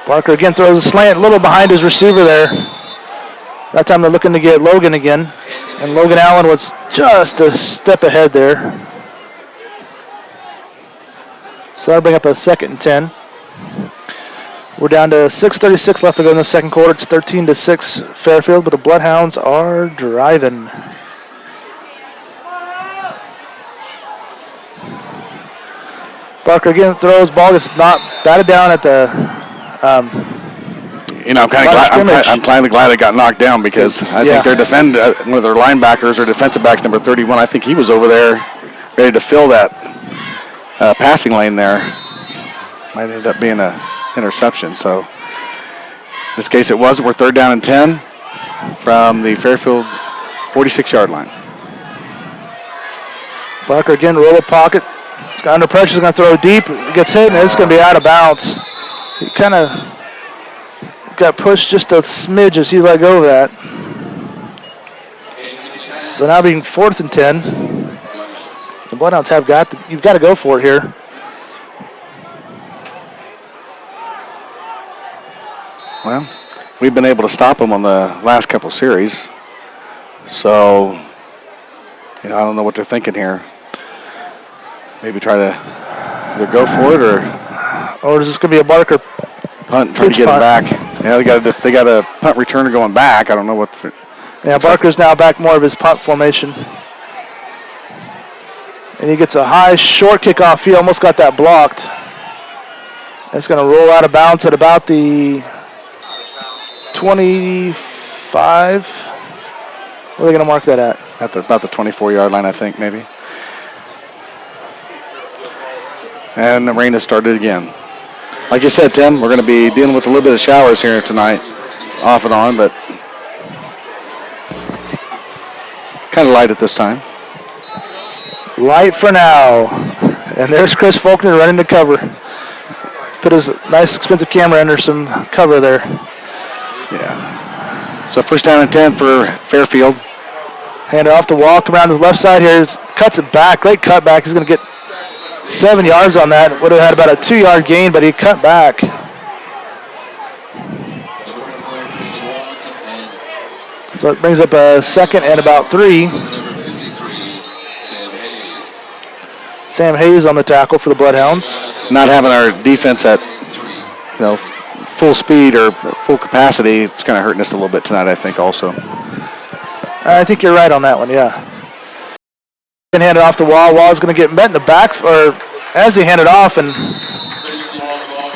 Speaker 4: Barker again throws a slant, a little behind his receiver there. That time they're looking to get Logan again. And Logan Allen was just a step ahead there. So that'll bring up a 2nd and 10. We're down to 6:36 left to go in the second quarter. It's 13-6 Fairfield, but the Bloodhounds are driving. Barker again throws, ball gets not batted down at the
Speaker 2: You know, I'm kind of glad it got knocked down, because I think their one of their linebackers or defensive backs, number 31, I think he was over there ready to fill that passing lane there. Might end up being a interception. So in this case it wasn't. We're 3rd down and 10 from the Fairfield 46-yard line.
Speaker 4: Barker again, roll a pocket. He's got under pressure, he's going to throw deep. It gets hit, and it's going to be out of bounds. He kind of got pushed just a smidge as he let go of that. So now being 4th and 10. The Bloodhounds you've got to go for it here.
Speaker 2: Well, we've been able to stop them on the last couple series. So, I don't know what they're thinking here. Maybe try to either go for it
Speaker 4: or is this going to be a Barker
Speaker 2: punt, trying to get it back? Yeah, they got a punt returner going back. I don't know what.
Speaker 4: Barker's now back more of his punt formation. And he gets a high, short kickoff. He almost got that blocked. It's going to roll out of bounds at about the 25. Where are they going to mark that at?
Speaker 2: At about the 24-yard line, I think, maybe. And the rain has started again. Like you said, Tim, we're going to be dealing with a little bit of showers here tonight, off and on, but kind of light at this time.
Speaker 4: Light for now. And there's Chris Faulkner running to cover. Put his nice, expensive camera under some cover there.
Speaker 2: Yeah. So first down and 10 for Fairfield.
Speaker 4: Hand it off to Wall. Come around his left side here. Cuts it back. Great cutback. He's going to get 7 yards on that. Would have had about a 2-yard gain, but he cut back. So it brings up a second and about 3. Sam Hayes on the tackle for the Bloodhounds.
Speaker 2: Not having our defense at, full speed or full capacity, it's kind of hurting us a little bit tonight, I think, also.
Speaker 4: I think you're right on that one, yeah. And hand it off to Wall. Wall's going to get met in the back, or as he hand it off, and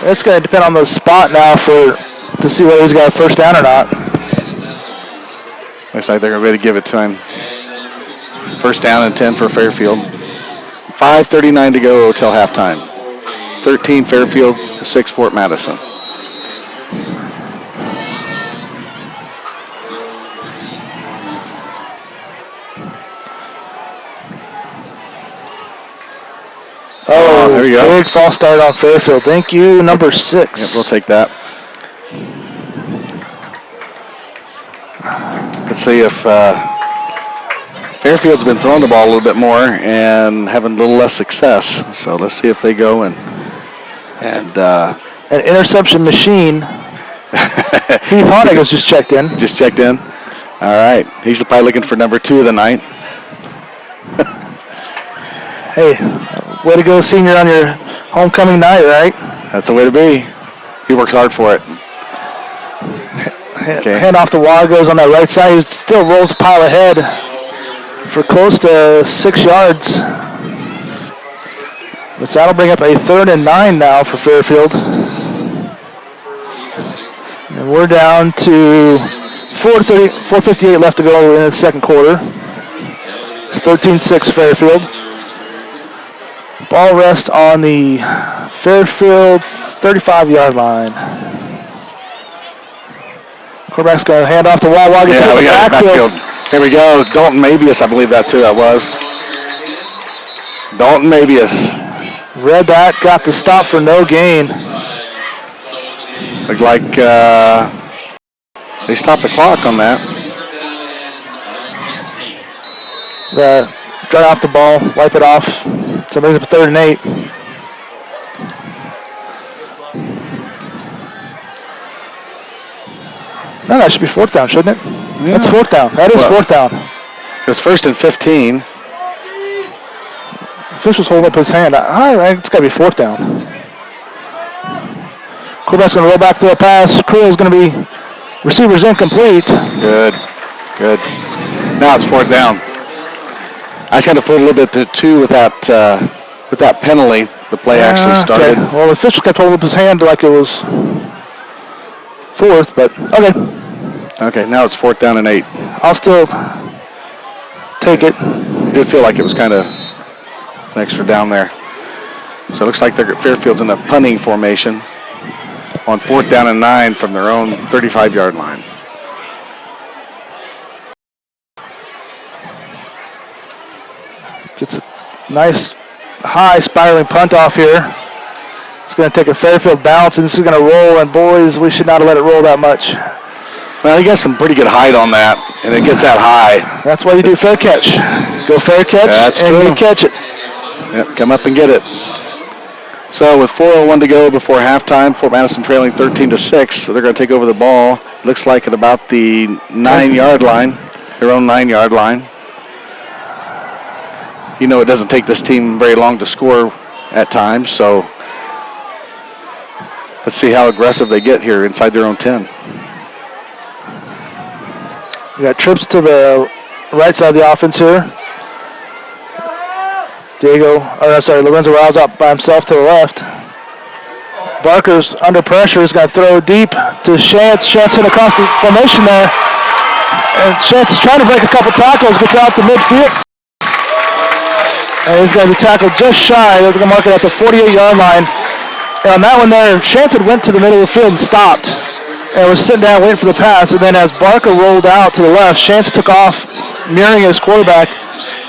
Speaker 4: it's going to depend on the spot now to see whether he's got a first down or not.
Speaker 2: Looks like they're ready to give it to him. First down and 10 for Fairfield. 5:39 to go till halftime. 13 Fairfield, 6 Fort Madison.
Speaker 4: Oh,
Speaker 2: there you go.
Speaker 4: Big false start on Fairfield. Thank you, number 6.
Speaker 2: Yep, we'll take that. Let's see if Fairfield's been throwing the ball a little bit more and having a little less success. So let's see if they go and
Speaker 4: an interception machine. Heath Honegger's just checked in.
Speaker 2: Just checked in. All right. He's probably looking for number 2 of the night.
Speaker 4: Hey, way to go, senior, on your homecoming night, right?
Speaker 2: That's the way to be. He worked hard for it.
Speaker 4: Okay. Hand off to Wall, goes on that right side. He still rolls a pile ahead for close to 6 yards. Which that'll bring up a 3rd and 9 now for Fairfield. And we're down to 4:58 left to go in the second quarter. It's 13-6 Fairfield. Ball rests on the Fairfield 35-yard line. Quarterback's going to hand off to Wall. Wall gets hit in the backfield.
Speaker 2: Here we go. Dalton Mabius, I believe that's who that was. Dalton Mabius.
Speaker 4: Read that, got the stop for no gain.
Speaker 2: Looked like they stopped the clock on that.
Speaker 4: Dry off the ball, wipe it off. So it brings up a 3rd and 8. No, that should be 4th down, shouldn't it? Yeah. That's 4th down. That is 4th down.
Speaker 2: It was 1st and 15.
Speaker 4: Official's holding up his hand. All right, it's got to be 4th down. Quarterback's going to roll back to a pass. Crewell's going to be receivers incomplete.
Speaker 2: Good. Now it's 4th down. I just kind of fooled a little bit too with that penalty. The play actually started.
Speaker 4: Okay. Well, the official kept holding up his hand like it was 4th, but okay.
Speaker 2: Okay, now it's 4th down and 8.
Speaker 4: I'll still take it.
Speaker 2: It did feel like it was kind of an extra down there. So it looks like Fairfield's in a punting formation on 4th down and 9 from their own 35-yard line.
Speaker 4: Gets a nice high spiraling punt off here. It's going to take a Fairfield bounce, and this is going to roll, and boys, we should not have let it roll that much.
Speaker 2: Well, he got some pretty good height on that, and it gets that high.
Speaker 4: That's why you do fair catch. Go fair catch,
Speaker 2: That's
Speaker 4: and
Speaker 2: true.
Speaker 4: you catch it.
Speaker 2: Yep, come up and get it. So with 4:01 to go before halftime, Fort Madison trailing 13-6. So they're going to take over the ball. Looks like at about the 9-yard line, their own 9-yard line. You know, it doesn't take this team very long to score at times, so let's see how aggressive they get here inside their own 10.
Speaker 4: We got trips to the right side of the offense here. Lorenzo Rouse out by himself to the left. Barker's under pressure. He's going to throw deep to Shantz. Shantz hit across the formation there. And Shantz is trying to break a couple tackles, gets out to midfield. And he's going to be tackled just shy. They're going to mark it at the 48-yard line. And on that one there, Shantz had went to the middle of the field and stopped. And was sitting down waiting for the pass. And then as Barker rolled out to the left, Shantz took off, mirroring his quarterback.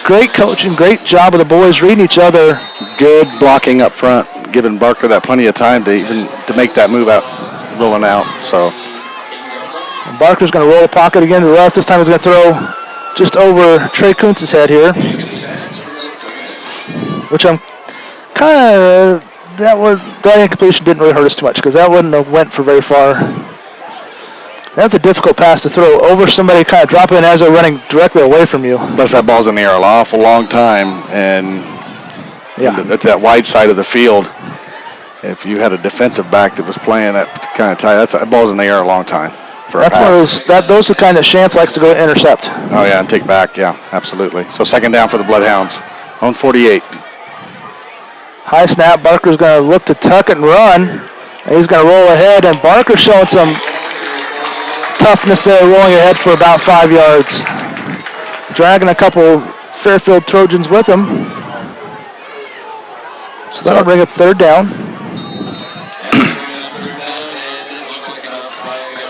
Speaker 4: Great coaching, great job of the boys reading each other.
Speaker 2: Good blocking up front, giving Barker that plenty of time to make that move out, rolling out. So
Speaker 4: and Barker's going to roll the pocket again to the left. This time he's going to throw just over Trey Kuntz's head here, which I'm kind of that incompletion didn't really hurt us too much because that wouldn't have went for very far. That's a difficult pass to throw over somebody, kind of drop in as they're running directly away from you.
Speaker 2: Plus that ball's in the air an awful long time, and at that wide side of the field, if you had a defensive back that was playing that kind of tight, that ball's in the air a long time for a pass.
Speaker 4: One of those are the kind that Shantz likes to go intercept.
Speaker 2: Oh yeah, and take back, yeah, absolutely. So second down for the Bloodhounds, on 48.
Speaker 4: High snap, Barker's going to look to tuck it and run. And he's going to roll ahead, and Barker's showing some toughness there, rolling ahead for about 5 yards. Dragging a couple Fairfield Trojans with him. So that'll bring up third down.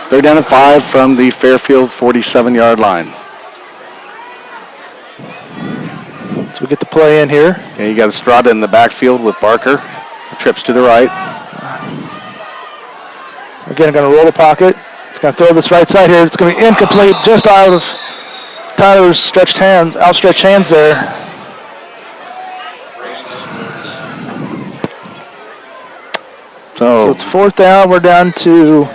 Speaker 2: Third down and 5 from the Fairfield 47-yard line.
Speaker 4: So we get to play in here.
Speaker 2: Okay, you got Estrada in the backfield with Barker. Trips to the right.
Speaker 4: Again, going to roll the pocket. He's going to throw this right side here. It's going to be incomplete, just out of Tyler's outstretched hands there. So it's fourth down. We're down to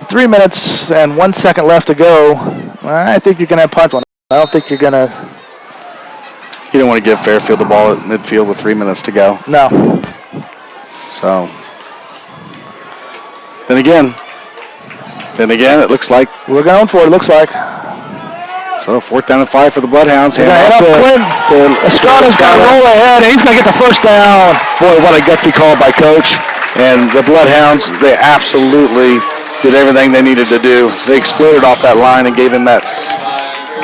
Speaker 4: 3 minutes and 1 second left to go. I think you're going to have punt one. I don't think you're going to.
Speaker 2: You don't want to give Fairfield the ball at midfield with 3 minutes to go.
Speaker 4: No.
Speaker 2: So then again, it looks like
Speaker 4: we're going for it. Looks like.
Speaker 2: So fourth down and 5 for the Bloodhounds.
Speaker 4: Estrada's got to roll ahead, and he's going to get the first down.
Speaker 2: Boy, what a gutsy call by Coach. And the Bloodhounds, they absolutely did everything they needed to do. They exploded off that line and gave him that.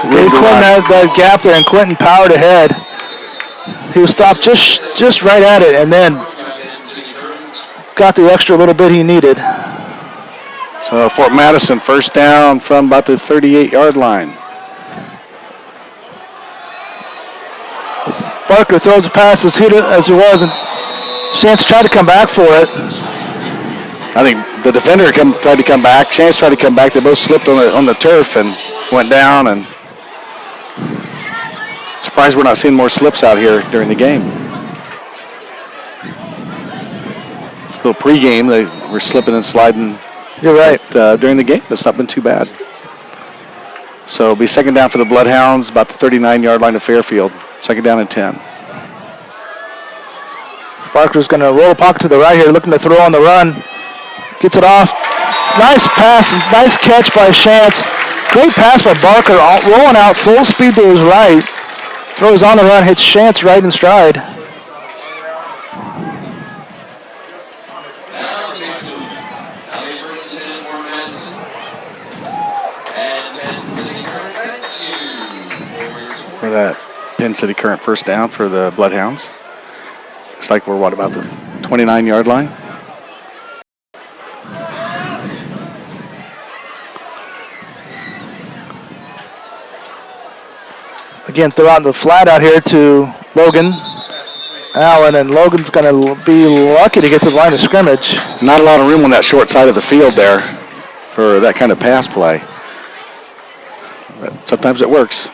Speaker 4: Gave Quentin that gap there, and Quentin powered ahead. He was stopped just right at it, and then got the extra little bit he needed.
Speaker 2: So Fort Madison, first down from about the 38-yard line.
Speaker 4: Barker throws a pass as he was, and Shantz tried to come back for it.
Speaker 2: I think the defender tried to come back. Shantz tried to come back. They both slipped on the turf and went down. And surprised we're not seeing more slips out here during the game. A little pregame, they were slipping and sliding.
Speaker 4: You're right.
Speaker 2: During the game, it's not been too bad. So it'll be second down for the Bloodhounds, about the 39-yard line of Fairfield. Second down and 10.
Speaker 4: Barker's going to roll the pocket to the right here, looking to throw on the run. Gets it off. Nice pass, nice catch by Shantz. Great pass by Barker, rolling out full speed to his right. Throws on the run, hits Shantz right in stride.
Speaker 2: For that Penn City current first down for the Bloodhounds. Looks like we're, about the 29-yard line?
Speaker 4: Again, throw out the flat out here to Logan Allen, and Logan's going to be lucky to get to the line of scrimmage.
Speaker 2: Not a lot of room on that short side of the field there for that kind of pass play. But sometimes it works.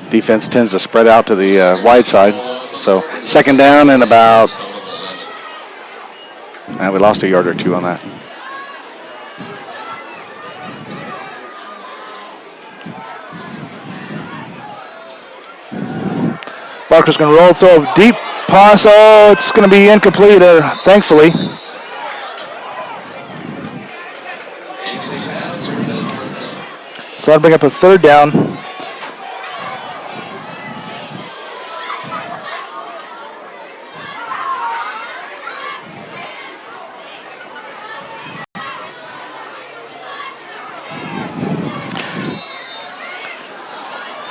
Speaker 2: Defense tends to spread out to the wide side. So second down and about, we lost a yard or two on that.
Speaker 4: Barker's going to roll, throw a deep pass. Oh, it's going to be incomplete, thankfully. So that'll bring up a third down.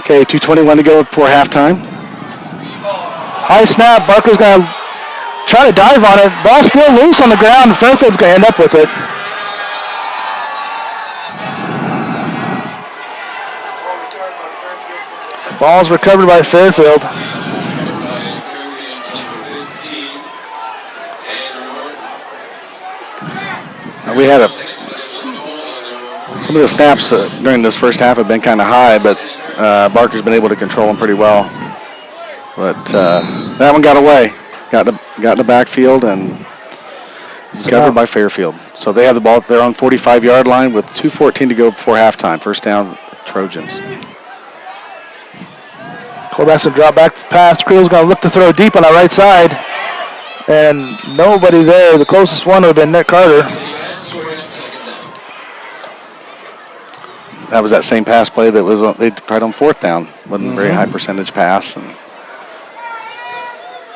Speaker 2: Okay, 2:21 to go before halftime.
Speaker 4: High snap. Barker's going to try to dive on it. Ball still loose on the ground. Fairfield's going to end up with it. Ball's recovered by Fairfield.
Speaker 2: We had some of the snaps during this first half have been kind of high, but Barker's been able to control them pretty well. But that one got away, got in the backfield and covered by Fairfield. So they have the ball at their own 45-yard line with 2:14 to go before halftime. First down, Trojans.
Speaker 4: Quarterback's going to drop back pass. Crew's going to look to throw deep on the right side. And nobody there. The closest one would have been Nick Carter.
Speaker 2: That was that same pass play that was they tried on fourth down. Wasn't a very high percentage pass, and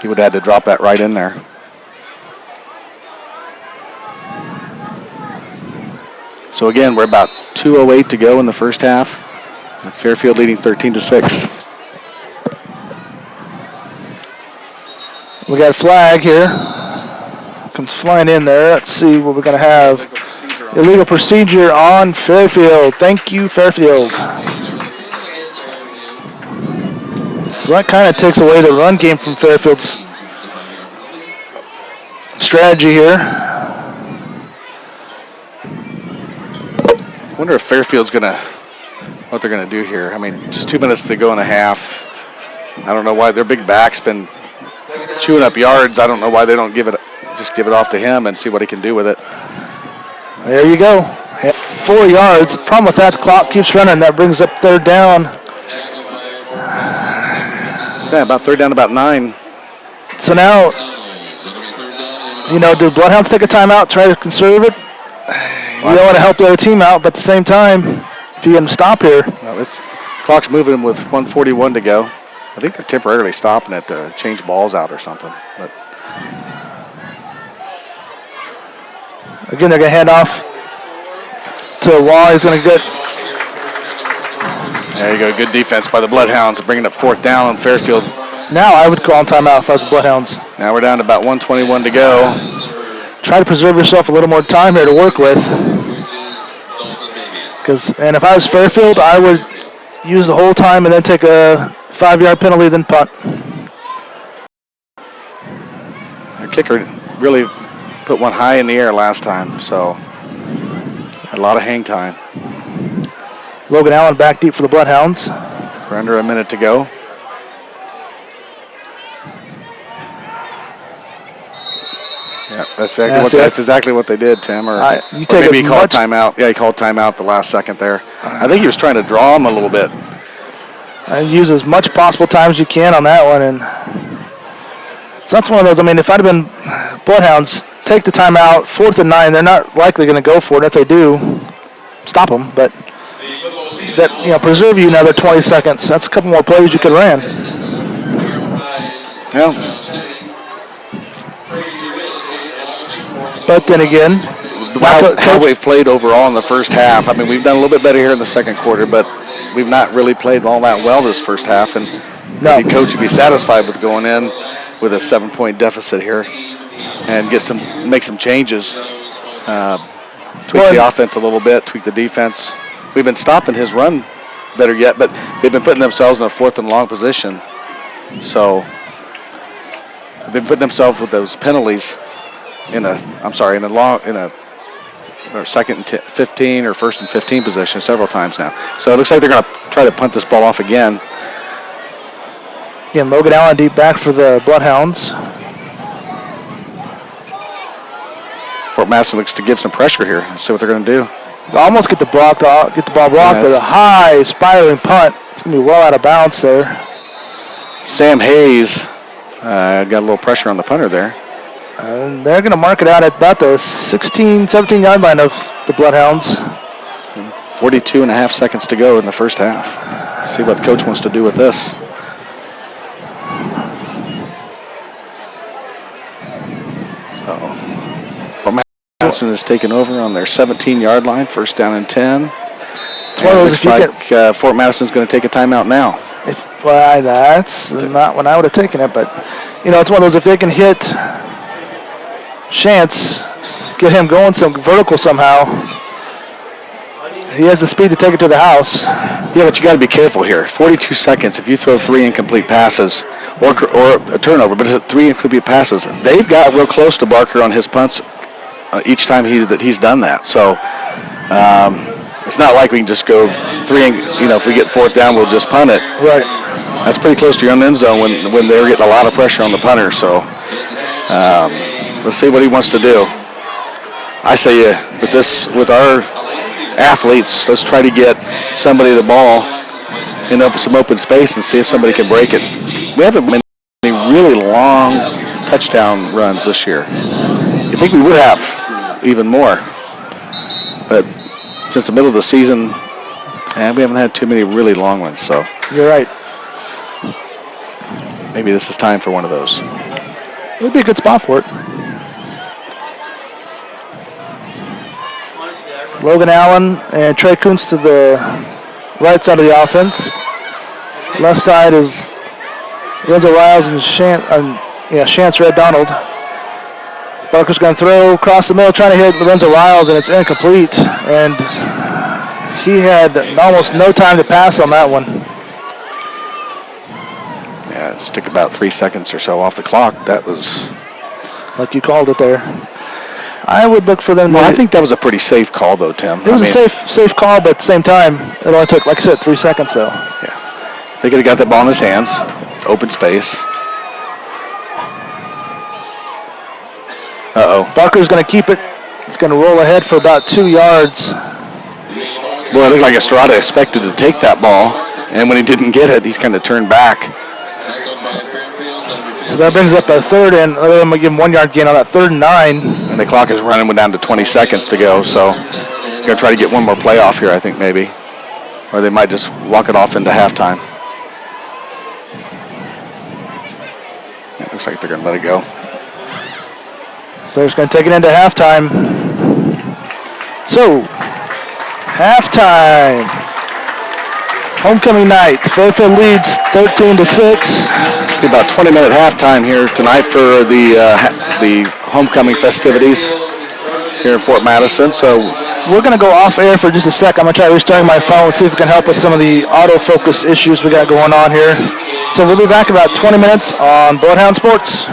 Speaker 2: he would have had to drop that right in there. So again, we're about 2:08 to go in the first half. Fairfield leading 13-6.
Speaker 4: We got a flag here. Comes flying in there. Let's see what we're going to have. Illegal procedure on Fairfield. Thank you, Fairfield. So that kind of takes away the run game from Fairfield's strategy here.
Speaker 2: I wonder if Fairfield's what they're gonna do here. I mean, just 2 minutes to go in the half. I don't know why their big back's been chewing up yards. I don't know why they don't give it off to him and see what he can do with it.
Speaker 4: There you go. 4 yards. Problem with that, the clock keeps running. That brings up third down.
Speaker 2: Yeah, about third down, about 9.
Speaker 4: So now, do Bloodhounds take a timeout, try to conserve it? You don't want to help the other team out, but at the same time, if you get them stop here.
Speaker 2: No, clock's moving with 1:41 to go. I think they're temporarily stopping it to change balls out or something. But
Speaker 4: again, they're going to hand off to Wall. He's going to get.
Speaker 2: There you go. Good defense by the Bloodhounds, bringing up fourth down on Fairfield.
Speaker 4: Now I would call timeout if I was the Bloodhounds.
Speaker 2: Now we're down to about 1:21 to go.
Speaker 4: Try to preserve yourself a little more time here to work with. And if I was Fairfield, I would use the whole time and then take a 5-yard penalty, then punt.
Speaker 2: Their kicker really put one high in the air last time, so had a lot of hang time.
Speaker 4: Logan Allen back deep for the Bloodhounds.
Speaker 2: We're under a minute to go. Yeah, that's exactly what they did, Tim. Or maybe he called timeout. Yeah, he called timeout the last second there. I think he was trying to draw him a little bit.
Speaker 4: Use as much possible time as you can on that one, and so that's one of those. I mean, if I'd have been Bloodhounds, take the timeout. 4th and 9. They're not likely going to go for it. If they do, stop them. But that preserve you another 20 seconds. That's a couple more plays you could run.
Speaker 2: Yeah.
Speaker 4: But then again,
Speaker 2: how we've played overall in the first half. I mean, we've done a little bit better here in the second quarter, but we've not really played all that well this first half. And maybe coach would be satisfied with going in with a 7-point deficit here and make some changes, tweak the offense a little bit, tweak the defense. We've been stopping his run better yet, but they've been putting themselves in a 4th and long position. So they've been putting themselves with those penalties in a second and 15 or 1st and 15 position several times now. So it looks like they're going to try to punt this ball off again.
Speaker 4: Again, Logan Allen deep back for the Bloodhounds.
Speaker 2: Fort Madison looks to give some pressure here. Let's see what they're going to do.
Speaker 4: Almost get the ball blocked, but a high spiraling punt. It's going to be well out of bounds there.
Speaker 2: Sam Hayes got a little pressure on the punter there.
Speaker 4: And they're going to mark it out at about the 16, 17-yard line of the Bloodhounds.
Speaker 2: 42 and a half seconds to go in the first half. Let's see what the coach wants to do with this. So, Fort Madison is taking over on their 17-yard line, first down and 10.
Speaker 4: It's one of those
Speaker 2: looks like Fort Madison's going to take a timeout now.
Speaker 4: Well, that's not when I would have taken it, but, it's one of those, if they can hit Chance, get him going vertical somehow, he has the speed to take it to the house.
Speaker 2: Yeah, but you got to be careful here. 42 seconds. If you throw 3 incomplete passes or a turnover, but it's 3 incomplete passes, they've got real close to Barker on his punts each time he's done that. So it's not like we can just go 3. If we get 4th down, we'll just punt it.
Speaker 4: Right.
Speaker 2: That's pretty close to your own end zone when they're getting a lot of pressure on the punter. So let's see what he wants to do. I say with our athletes, let's try to get somebody the ball in some open space and see if somebody can break it. We haven't been any really long touchdown runs this year. You think we would have even more, but since the middle of the season, we haven't had too many really long ones. So
Speaker 4: you're right.
Speaker 2: Maybe this is time for one of those.
Speaker 4: It would be a good spot for it. Logan Allen and Trey Kuntz to the right side of the offense. Left side is Lorenzo Riles and Chance Red Donald. Barker's going to throw across the middle, trying to hit Lorenzo Riles, and it's incomplete. And he had almost no time to pass on that one.
Speaker 2: Yeah, it just took about 3 seconds or so off the clock. That was...
Speaker 4: like you called it there. I would look for them.
Speaker 2: Well, I think that was a pretty safe call, though, Tim.
Speaker 4: It was a safe call, but at the same time, it only took, like I said, 3 seconds, though.
Speaker 2: Yeah. If they could have got that ball in his hands, open space. Uh-oh.
Speaker 4: Barker's going to keep it. It's going to roll ahead for about 2 yards.
Speaker 2: Well, it looked like Estrada expected to take that ball, and when he didn't get it, he kind of turned back.
Speaker 4: So that brings up a third, and I'm going to give him 1 yard gain on that 3rd and 9.
Speaker 2: And the clock is running. We're down to 20 seconds to go, so going to try to get one more play off here, I think, maybe. Or they might just walk it off into halftime. It looks like they're going to let it go.
Speaker 4: So they're just going to take it into halftime. So, halftime. Homecoming night. Fairfield leads 13-6.
Speaker 2: Be about 20-minute halftime here tonight for the homecoming festivities here in Fort Madison. So
Speaker 4: we're going to go off air for just a sec. I'm going to try restarting my phone, see if it can help with some of the autofocus issues we got going on here. So we'll be back in about 20 minutes on BloodHound Sports.